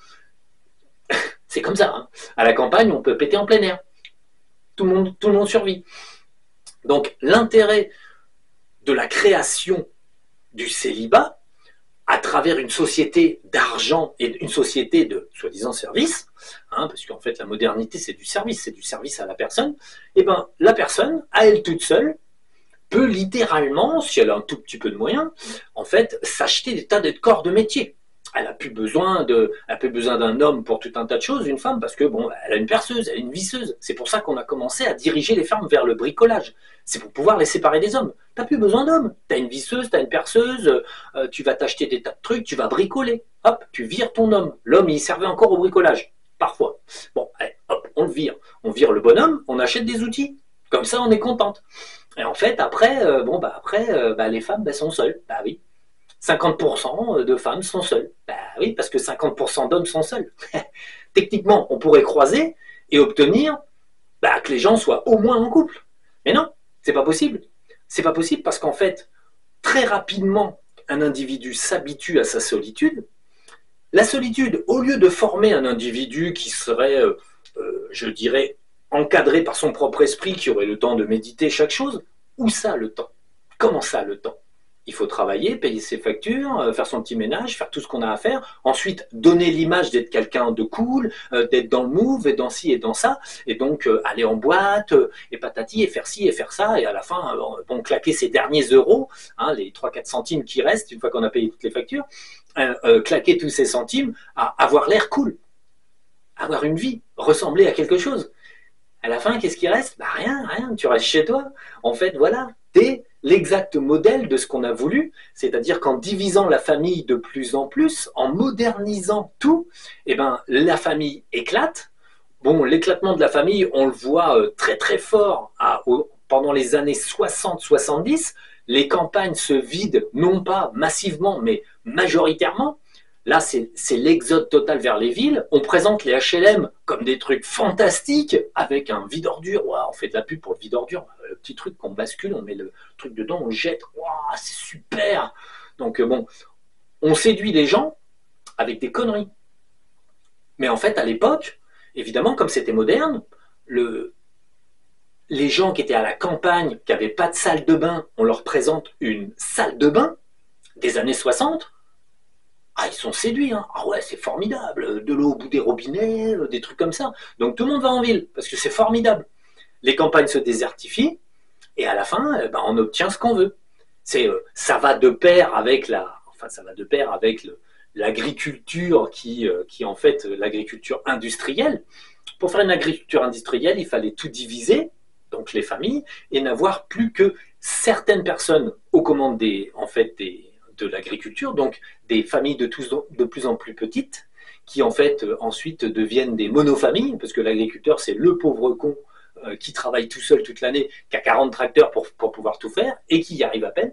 c'est comme ça. Hein. À la campagne, on peut péter en plein air. Tout le monde survit. Donc, l'intérêt de la création du célibat, à travers une société d'argent et une société de soi-disant service, hein, parce qu'en fait la modernité c'est du service à la personne, et bien la personne, à elle toute seule, peut littéralement, si elle a un tout petit peu de moyens, en fait s'acheter des tas de corps de métier. Elle n'a plus besoin d'un homme pour tout un tas de choses, une femme, parce que bon, elle a une perceuse, elle a une visseuse. C'est pour ça qu'on a commencé à diriger les femmes vers le bricolage. C'est pour pouvoir les séparer des hommes. Tu n'as plus besoin d'hommes. Tu as une visseuse, tu as une perceuse, tu vas t'acheter des tas de trucs, tu vas bricoler. Hop, tu vires ton homme. L'homme, il servait encore au bricolage, parfois. Bon, allez, hop, on le vire. On vire le bonhomme, on achète des outils. Comme ça, on est contente. Et en fait, après, les femmes sont seules. Bah oui. 50% de femmes sont seules. Bah oui, parce que 50% d'hommes sont seuls. Techniquement, on pourrait croiser et obtenir que les gens soient au moins en couple. Mais non, c'est pas possible. C'est pas possible parce qu'en fait, très rapidement, un individu s'habitue à sa solitude. La solitude, au lieu de former un individu qui serait, je dirais, encadré par son propre esprit, qui aurait le temps de méditer chaque chose, où ça le temps? Comment ça le temps? Il faut travailler, payer ses factures, faire son petit ménage, faire tout ce qu'on a à faire. Ensuite, donner l'image d'être quelqu'un de cool, d'être dans le move, et dans ci et dans ça. Et donc, aller en boîte, et patati, et faire ci et faire ça. Et à la fin, claquer ses derniers euros, hein, les 3-4 centimes qui restent, une fois qu'on a payé toutes les factures, claquer tous ces centimes à avoir l'air cool. Avoir une vie, ressembler à quelque chose. À la fin, qu'est-ce qui reste? Rien. Tu restes chez toi. En fait, voilà, t'es l'exact modèle de ce qu'on a voulu, c'est-à-dire qu'en divisant la famille de plus en plus, en modernisant tout, la famille éclate. Bon, l'éclatement de la famille, on le voit très très fort pendant les années 60-70. Les campagnes se vident, non pas massivement, mais majoritairement. Là, c'est l'exode total vers les villes. On présente les HLM comme des trucs fantastiques avec un vide-ordure. Wow, on fait de la pub pour le vide-ordure. Le petit truc qu'on bascule, on met le truc dedans, on le jette. Wow, c'est super. Donc, on séduit les gens avec des conneries. Mais en fait, à l'époque, évidemment, comme c'était moderne, les gens qui étaient à la campagne, qui n'avaient pas de salle de bain, on leur présente une salle de bain des années 60. Ah, ils sont séduits, hein. Ah ouais, c'est formidable, de l'eau au bout des robinets, des trucs comme ça. Donc tout le monde va en ville, parce que c'est formidable. Les campagnes se désertifient, et à la fin, on obtient ce qu'on veut. Ça va de pair avec l'agriculture qui en fait l'agriculture industrielle. Pour faire une agriculture industrielle, il fallait tout diviser, donc les familles, et n'avoir plus que certaines personnes aux commandes de l'agriculture, donc des familles de plus en plus petites, qui en fait ensuite deviennent des monofamilles, parce que l'agriculteur c'est le pauvre con qui travaille tout seul toute l'année, qui a 40 tracteurs pour pouvoir tout faire, et qui y arrive à peine.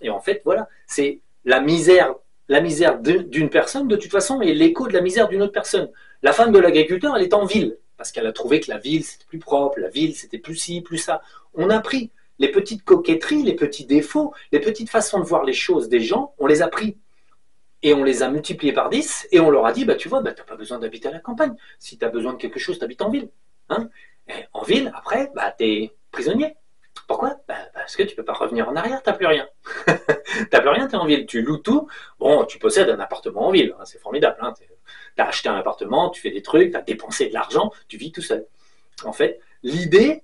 Et en fait, voilà, c'est la misère d'une personne, de toute façon, est l'écho de la misère d'une autre personne. La femme de l'agriculteur, elle est en ville, parce qu'elle a trouvé que la ville c'était plus propre, la ville c'était plus ci, plus ça. On a pris les petites coquetteries, les petits défauts, les petites façons de voir les choses des gens, on les a pris et on les a multipliés par 10 et on leur a dit, tu vois, t'as pas besoin d'habiter à la campagne. Si tu as besoin de quelque chose, t'habites en ville. Hein, et en ville, après, t'es prisonnier. Pourquoi? Parce que tu peux pas revenir en arrière, t'as plus rien. T'as plus rien, t'es en ville, tu loues tout. Bon, tu possèdes un appartement en ville, hein, c'est formidable. Hein, t'as acheté un appartement, tu fais des trucs, t'as dépensé de l'argent, tu vis tout seul. En fait, l'idée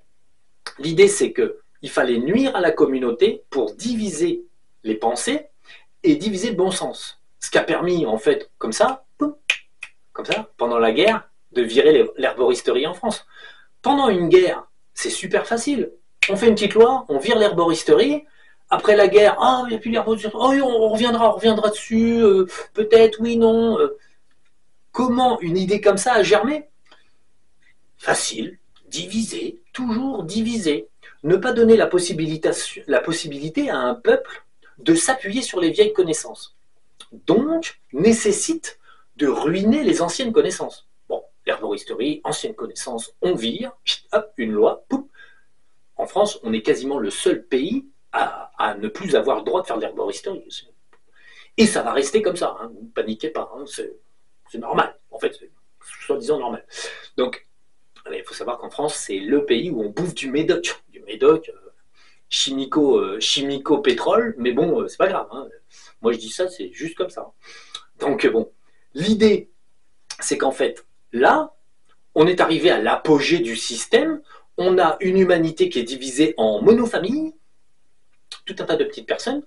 c'est que il fallait nuire à la communauté pour diviser les pensées et diviser le bon sens. Ce qui a permis, en fait, comme ça, pendant la guerre, de virer l'herboristerie en France. Pendant une guerre, c'est super facile. on fait une petite loi, on vire l'herboristerie. Après la guerre, ah, il n'y a plus l'herboristerie, oh, on reviendra dessus, peut-être, oui, non. Comment une idée comme ça a germé? Facile, diviser, toujours diviser. Ne pas donner la possibilité à un peuple de s'appuyer sur les vieilles connaissances. Donc, nécessite de ruiner les anciennes connaissances. Bon, l'herboristerie, ancienne connaissance, on vire, hop, une loi, pouf. En France, on est quasiment le seul pays à ne plus avoir le droit de faire de l'herboristerie. Et ça va rester comme ça, hein. Ne paniquez pas, hein. C'est normal, en fait, c'est soi-disant normal. Donc, il faut savoir qu'en France, c'est le pays où on bouffe du médoc, chimico-pétrole, mais bon, c'est pas grave, hein. Moi, je dis ça, c'est juste comme ça. Donc, bon, l'idée, c'est qu'en fait, là, on est arrivé à l'apogée du système. On a une humanité qui est divisée en monofamilles, tout un tas de petites personnes.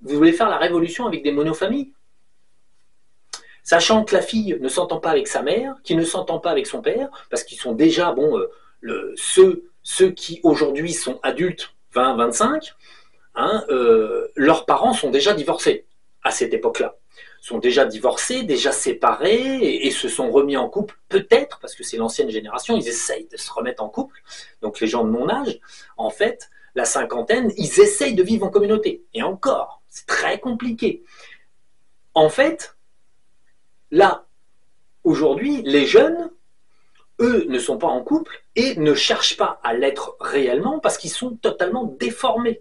Vous voulez faire la révolution avec des monofamilles? Sachant que la fille ne s'entend pas avec sa mère, qui ne s'entend pas avec son père, parce qu'ils sont déjà, bon, ceux qui aujourd'hui sont adultes, 20, 25, hein, leurs parents sont déjà divorcés à cette époque-là. Sont déjà divorcés, déjà séparés, et se sont remis en couple, peut-être, parce que c'est l'ancienne génération, ils essayent de se remettre en couple. Donc les gens de mon âge, en fait, la cinquantaine, ils essayent de vivre en communauté. Et encore, c'est très compliqué. En fait, là, aujourd'hui, les jeunes, eux, ne sont pas en couple et ne cherchent pas à l'être réellement parce qu'ils sont totalement déformés.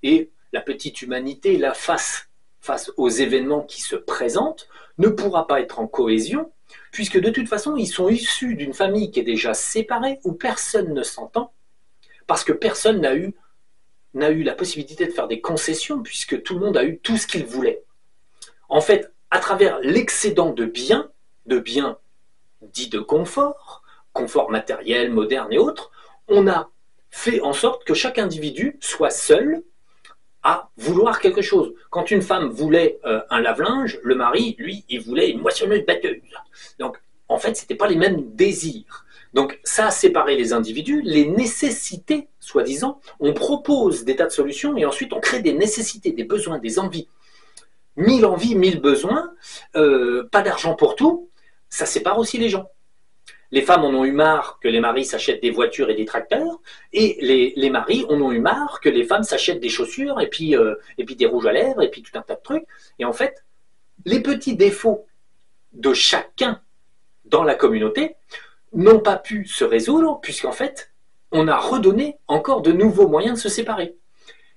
Et la petite humanité, là, face aux événements qui se présentent, ne pourra pas être en cohésion, puisque de toute façon, ils sont issus d'une famille qui est déjà séparée, où personne ne s'entend, parce que personne n'a eu la possibilité de faire des concessions, puisque tout le monde a eu tout ce qu'il voulait. En fait, à travers l'excédent de biens dits de confort matériel, moderne et autres, on a fait en sorte que chaque individu soit seul à vouloir quelque chose. Quand une femme voulait un lave-linge, le mari, lui, il voulait une moissonneuse-batteuse. Donc, en fait, ce n'étaient pas les mêmes désirs. Donc, ça a séparé les individus, les nécessités, soi-disant. On propose des tas de solutions et ensuite on crée des nécessités, des besoins, des envies. 1000 envies, 1000 besoins, pas d'argent pour tout, ça sépare aussi les gens. Les femmes en ont eu marre que les maris s'achètent des voitures et des tracteurs, et les maris en ont eu marre que les femmes s'achètent des chaussures, et puis des rouges à lèvres, et puis tout un tas de trucs. Et en fait, les petits défauts de chacun dans la communauté n'ont pas pu se résoudre, puisqu'en fait, on a redonné encore de nouveaux moyens de se séparer.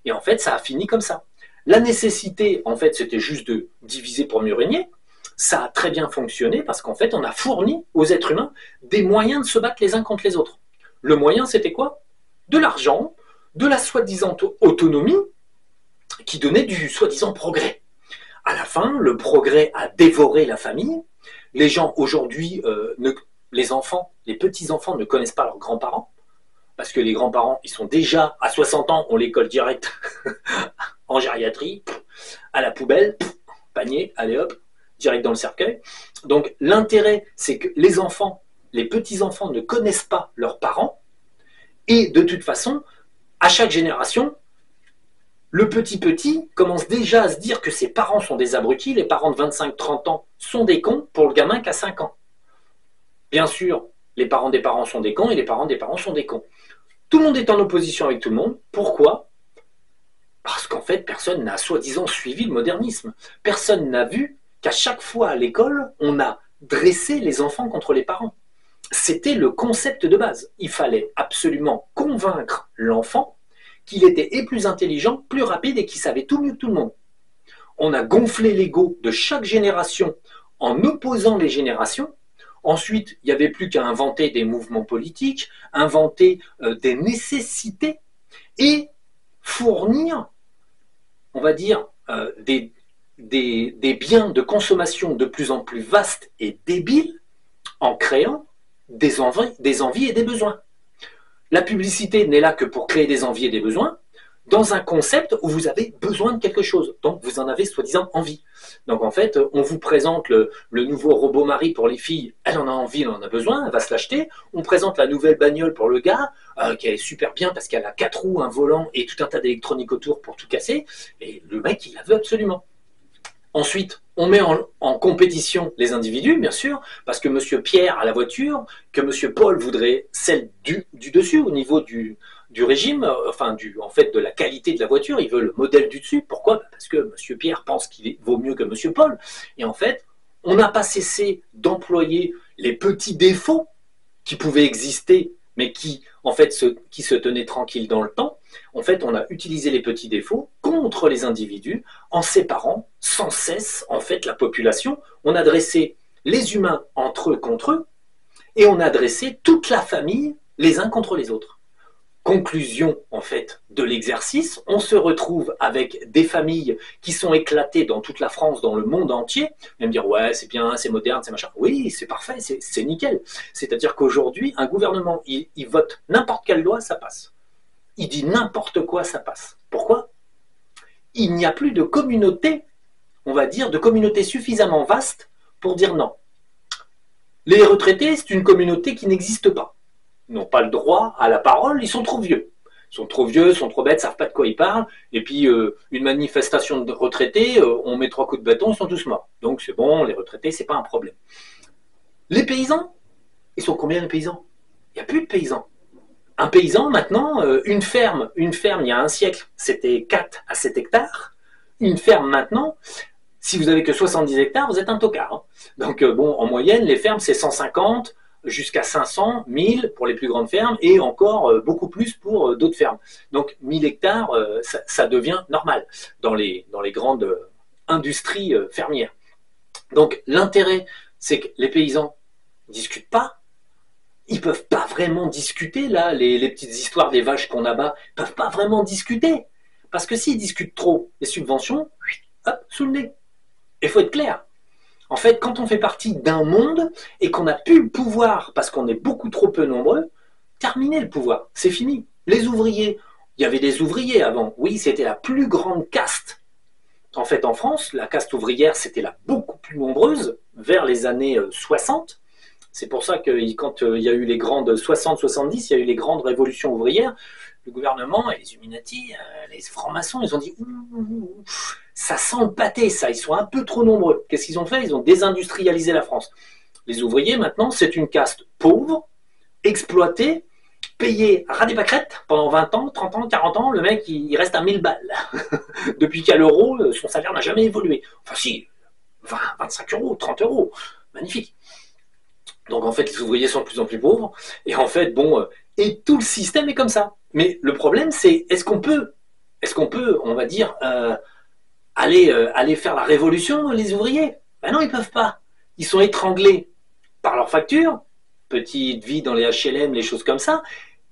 Et en fait, ça a fini comme ça. La nécessité, en fait, c'était juste de diviser pour mieux régner. Ça a très bien fonctionné parce qu'en fait, on a fourni aux êtres humains des moyens de se battre les uns contre les autres. Le moyen, c'était quoi? De l'argent, de la soi-disant autonomie qui donnait du soi-disant progrès. À la fin, le progrès a dévoré la famille. Les gens aujourd'hui, les enfants, les petits-enfants ne connaissent pas leurs grands-parents parce que les grands-parents, ils sont déjà à 60 ans, on les colle direct en gériatrie, à la poubelle, panier, allez hop, direct dans le cercueil. Donc l'intérêt, c'est que les enfants, les petits-enfants ne connaissent pas leurs parents, et de toute façon, à chaque génération, le petit commence déjà à se dire que ses parents sont des abrutis, les parents de 25-30 ans sont des cons pour le gamin qui a 5 ans. Bien sûr, les parents des parents sont des cons et les parents des parents sont des cons. Tout le monde est en opposition avec tout le monde. Pourquoi ? Parce qu'en fait, personne n'a soi-disant suivi le modernisme. Personne n'a vu qu'à chaque fois à l'école, on a dressé les enfants contre les parents. C'était le concept de base. Il fallait absolument convaincre l'enfant qu'il était et plus intelligent, plus rapide et qu'il savait tout mieux que tout le monde. On a gonflé l'ego de chaque génération en opposant les générations. Ensuite, il n'y avait plus qu'à inventer des mouvements politiques, inventer des nécessités et fournir, on va dire, des biens de consommation de plus en plus vastes et débiles en créant des envies et des besoins. La publicité n'est là que pour créer des envies et des besoins. dans un concept où vous avez besoin de quelque chose. Donc, vous en avez soi-disant envie. Donc, en fait, on vous présente le nouveau robot Marie pour les filles. Elle en a envie, elle en a besoin, elle va se l'acheter. On présente la nouvelle bagnole pour le gars, qui est super bien parce qu'elle a 4 roues, un volant et tout un tas d'électronique autour pour tout casser. Et le mec, il la veut absolument. Ensuite, on met en compétition les individus, bien sûr, parce que Monsieur Pierre a la voiture, que Monsieur Paul voudrait celle du dessus, au niveau du régime, enfin en fait de la qualité de la voiture, il veut le modèle du dessus. Pourquoi? Parce que Monsieur Pierre pense qu'il vaut mieux que Monsieur Paul. Et en fait, on n'a pas cessé d'employer les petits défauts qui pouvaient exister, mais qui, en fait, qui se tenaient tranquilles dans le temps. En fait, on a utilisé les petits défauts contre les individus en séparant sans cesse, en fait, la population. On a dressé les humains entre eux contre eux et on a dressé toute la famille les uns contre les autres. Conclusion, en fait, de l'exercice, on se retrouve avec des familles qui sont éclatées dans toute la France, dans le monde entier. Même dire, ouais, c'est bien, c'est moderne, c'est machin. Oui, c'est parfait, c'est nickel. C'est-à-dire qu'aujourd'hui, un gouvernement, il vote n'importe quelle loi, ça passe. Il dit n'importe quoi, ça passe. Pourquoi? Il n'y a plus de communauté, on va dire, de communauté suffisamment vaste pour dire non. Les retraités, c'est une communauté qui n'existe pas. Ils n'ont pas le droit à la parole, ils sont trop vieux. Ils sont trop vieux, ils sont trop bêtes, ne savent pas de quoi ils parlent. Et puis, une manifestation de retraités, on met 3 coups de bâton, ils sont tous morts. Donc, c'est bon, les retraités, c'est pas un problème. Les paysans, ils sont combien les paysans? Il n'y a plus de paysans. Un paysan, maintenant, une ferme, il y a un siècle, c'était 4 à 7 hectares. Une ferme, maintenant, si vous n'avez que 70 hectares, vous êtes un tocard. Hein. Donc, bon, en moyenne, les fermes, c'est 150 jusqu'à 500, 1000 pour les plus grandes fermes et encore beaucoup plus pour d'autres fermes. Donc 1000 hectares, ça devient normal dans les grandes industries fermières. Donc l'intérêt, c'est que les paysans ne discutent pas, ils ne peuvent pas vraiment discuter, là, les petites histoires des vaches qu'on abat, ils ne peuvent pas vraiment discuter. Parce que s'ils discutent trop, les subventions, hop, sous le nez. Il faut être clair. En fait, quand on fait partie d'un monde et qu'on n'a plus le pouvoir parce qu'on est beaucoup trop peu nombreux, terminez le pouvoir, c'est fini. Les ouvriers, il y avait des ouvriers avant, oui, c'était la plus grande caste. En fait, en France, la caste ouvrière, c'était la beaucoup plus nombreuse, vers les années 60. C'est pour ça que quand il y a eu les grandes 60-70, il y a eu les grandes révolutions ouvrières, le gouvernement et les Illuminati, les francs-maçons, ils ont dit ça sent le pâté, ça, ils sont un peu trop nombreux. Qu'est-ce qu'ils ont fait? Ils ont désindustrialisé la France. Les ouvriers, maintenant, c'est une caste pauvre, exploitée, payée à ras des pâquerettes pendant 20 ans, 30 ans, 40 ans, le mec, il reste à 1000 balles. Depuis qu'il y a l'euro, son salaire n'a jamais évolué. Enfin si, 20, 25 euros, 30 euros, magnifique. Donc en fait, les ouvriers sont de plus en plus pauvres, et en fait, bon, et tout le système est comme ça. Mais le problème, c'est, est-ce qu'on peut, on va dire, aller faire la révolution, les ouvriers? Ben non, ils ne peuvent pas. Ils sont étranglés par leurs factures, petite vie dans les HLM, les choses comme ça,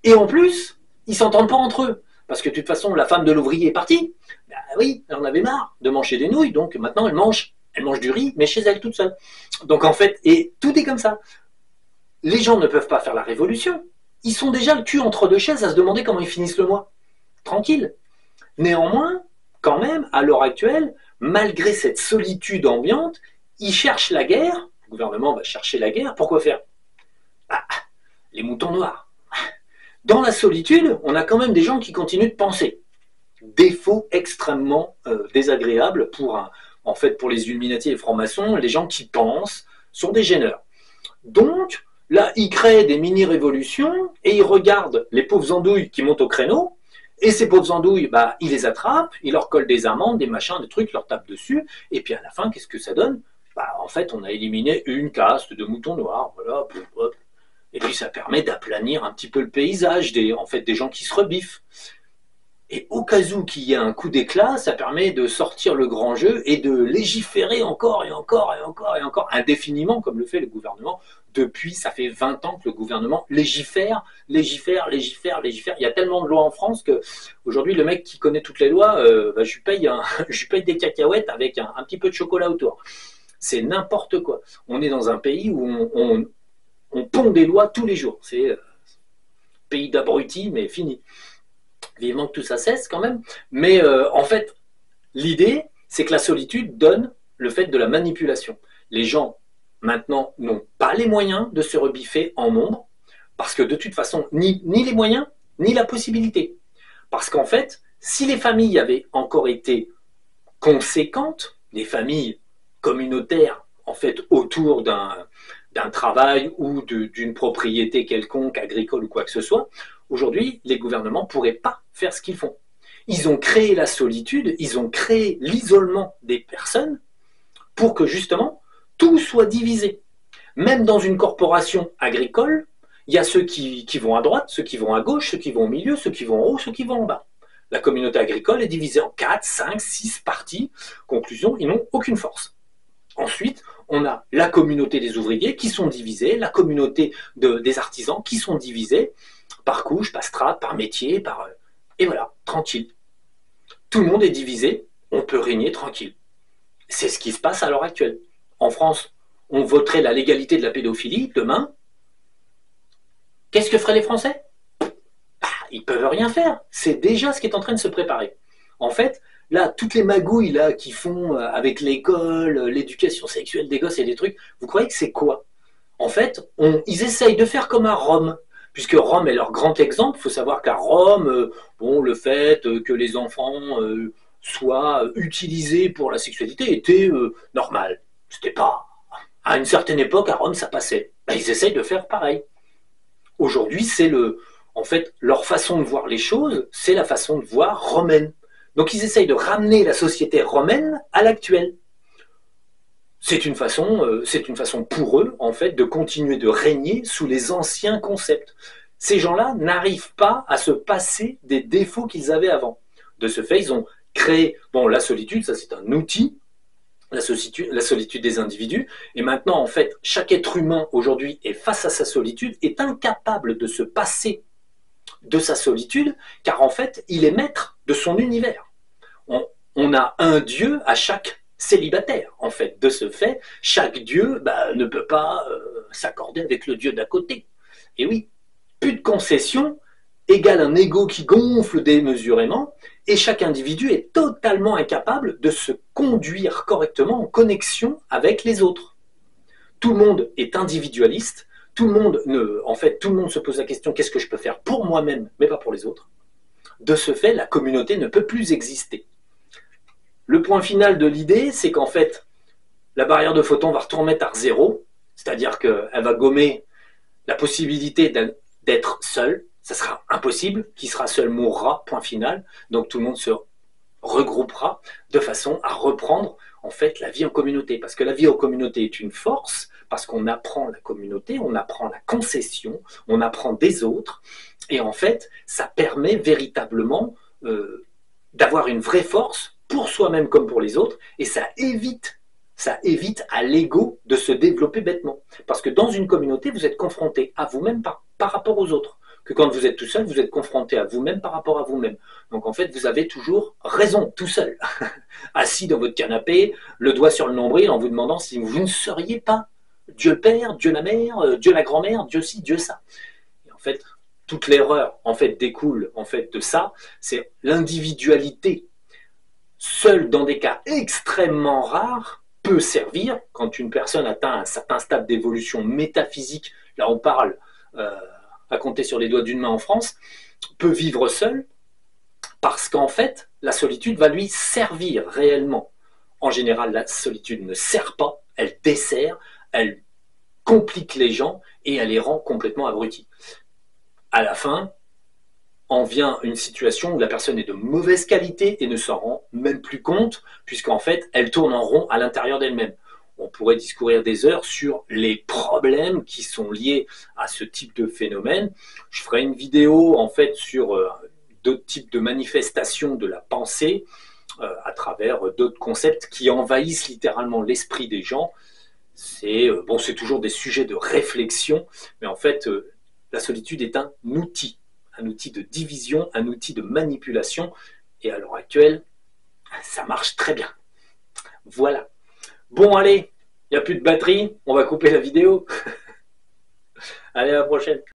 et en plus, ils ne s'entendent pas entre eux. Parce que de toute façon, la femme de l'ouvrier est partie. Ben oui, elle en avait marre de manger des nouilles, donc maintenant elle mange du riz, mais chez elle toute seule. Donc en fait, et tout est comme ça. Les gens ne peuvent pas faire la révolution. Ils sont déjà le cul entre deux chaises à se demander comment ils finissent le mois. Tranquille. Néanmoins, quand même, à l'heure actuelle, malgré cette solitude ambiante, ils cherchent la guerre. Le gouvernement va chercher la guerre. Pourquoi faire? Les moutons noirs. Dans la solitude, on a quand même des gens qui continuent de penser. Défaut extrêmement désagréable en fait, pour les Illuminati et les francs-maçons. Les gens qui pensent sont des gêneurs. Donc, là, ils créent des mini-révolutions et ils regardent les pauvres andouilles qui montent au créneau. Et ces pauvres andouilles, bah, ils les attrapent, ils leur collent des amendes, des machins, des trucs, ils leur tapent dessus. Et puis à la fin, qu'est-ce que ça donne? Bah, en fait, on a éliminé une caste de moutons noirs. Voilà, hop, hop. Et puis ça permet d'aplanir un petit peu le paysage, en fait, des gens qui se rebiffent. Et au cas où qu'il y ait un coup d'éclat, ça permet de sortir le grand jeu et de légiférer encore et encore et encore et encore, indéfiniment, comme le fait le gouvernement. Depuis, ça fait 20 ans que le gouvernement légifère. Il y a tellement de lois en France qu'aujourd'hui, le mec qui connaît toutes les lois, je lui paye des cacahuètes avec un petit peu de chocolat autour. C'est n'importe quoi. On est dans un pays où on pond des lois tous les jours. C'est pays d'abrutis, mais fini. Vivement que tout ça cesse quand même. Mais en fait, l'idée, c'est que la solitude donne le fait de la manipulation. Les gens, maintenant, n'ont pas les moyens de se rebiffer en nombre, parce que de toute façon, ni les moyens, ni la possibilité. Parce qu'en fait, si les familles avaient encore été conséquentes, les familles communautaires, en fait, autour d'un travail ou d'une propriété quelconque, agricole ou quoi que ce soit, aujourd'hui, les gouvernements ne pourraient pas faire ce qu'ils font. Ils ont créé la solitude, ils ont créé l'isolement des personnes pour que justement tout soit divisé. Même dans une corporation agricole, il y a ceux qui vont à droite, ceux qui vont à gauche, ceux qui vont au milieu, ceux qui vont en haut, ceux qui vont en bas. La communauté agricole est divisée en 4, 5, 6 parties. Conclusion, ils n'ont aucune force. Ensuite, on a la communauté des ouvriers qui sont divisés, la communauté des artisans qui sont divisés par couche, par strate, par métier, par... Et voilà, tranquille. Tout le monde est divisé, on peut régner tranquille. C'est ce qui se passe à l'heure actuelle. En France, on voterait la légalité de la pédophilie demain. Qu'est-ce que feraient les Français? Ils ne peuvent rien faire. C'est déjà ce qui est en train de se préparer. En fait, là, toutes les magouilles là, qu'ils font avec l'école, l'éducation sexuelle des gosses et des trucs, vous croyez que c'est quoi? En fait, ils essayent de faire comme à Rome, puisque Rome est leur grand exemple. Il faut savoir qu'à Rome, bon, le fait que les enfants soient utilisés pour la sexualité était normal. C'était pas... À une certaine époque, à Rome, ça passait. Ben, ils essayent de faire pareil. Aujourd'hui, c'est en fait, leur façon de voir les choses, c'est la façon de voir romaine. Donc ils essayent de ramener la société romaine à l'actuelle. C'est une façon pour eux, en fait, de continuer de régner sous les anciens concepts. Ces gens-là n'arrivent pas à se passer des défauts qu'ils avaient avant. De ce fait, ils ont créé, bon, la solitude, ça c'est un outil, la solitude des individus, et maintenant, en fait, chaque être humain aujourd'hui est face à sa solitude, est incapable de se passer de sa solitude, car en fait, il est maître de son univers. On a un dieu à chaque célibataire, en fait. De ce fait, chaque dieu ne peut pas s'accorder avec le dieu d'à côté. Et oui, plus de concessions égale un ego qui gonfle démesurément, et chaque individu est totalement incapable de se conduire correctement en connexion avec les autres. Tout le monde est individualiste, tout le monde se pose la question qu'est-ce que je peux faire pour moi-même, mais pas pour les autres. De ce fait, la communauté ne peut plus exister. Le point final de l'idée, c'est qu'en fait, la barrière de photons va retomber à zéro, c'est-à-dire qu'elle va gommer la possibilité d'être seul. Ça sera impossible. Qui sera seul mourra, point final. Donc tout le monde se regroupera de façon à reprendre en fait la vie en communauté. Parce que la vie en communauté est une force, parce qu'on apprend la communauté, on apprend la concession, on apprend des autres. Et en fait, ça permet véritablement d'avoir une vraie force pour soi-même comme pour les autres, et ça évite à l'ego de se développer bêtement. Parce que dans une communauté, vous êtes confronté à vous-même par rapport aux autres. Que quand vous êtes tout seul, vous êtes confronté à vous-même par rapport à vous-même. Donc en fait, vous avez toujours raison, tout seul, assis dans votre canapé, le doigt sur le nombril, en vous demandant si vous ne seriez pas Dieu Père, Dieu la Mère, Dieu la Grand-Mère, Dieu ci, Dieu ça. Et en fait, toute l'erreur en fait découle en fait de ça, c'est l'individualité. Seule dans des cas extrêmement rares peut servir quand une personne atteint un certain stade d'évolution métaphysique. Là, on parle à compter sur les doigts d'une main en France, peut vivre seul parce qu'en fait, la solitude va lui servir réellement. En général, la solitude ne sert pas, elle dessert, elle complique les gens et elle les rend complètement abrutis. À la fin, en vient une situation où la personne est de mauvaise qualité et ne s'en rend même plus compte, puisqu'en fait, elle tourne en rond à l'intérieur d'elle-même. On pourrait discourir des heures sur les problèmes qui sont liés à ce type de phénomène. Je ferai une vidéo en fait sur d'autres types de manifestations de la pensée à travers d'autres concepts qui envahissent littéralement l'esprit des gens. C'est toujours des sujets de réflexion, mais en fait, la solitude est un outil de division, un outil de manipulation, et à l'heure actuelle, ça marche très bien. Voilà. Bon, allez, il n'y a plus de batterie, on va couper la vidéo. Allez, à la prochaine.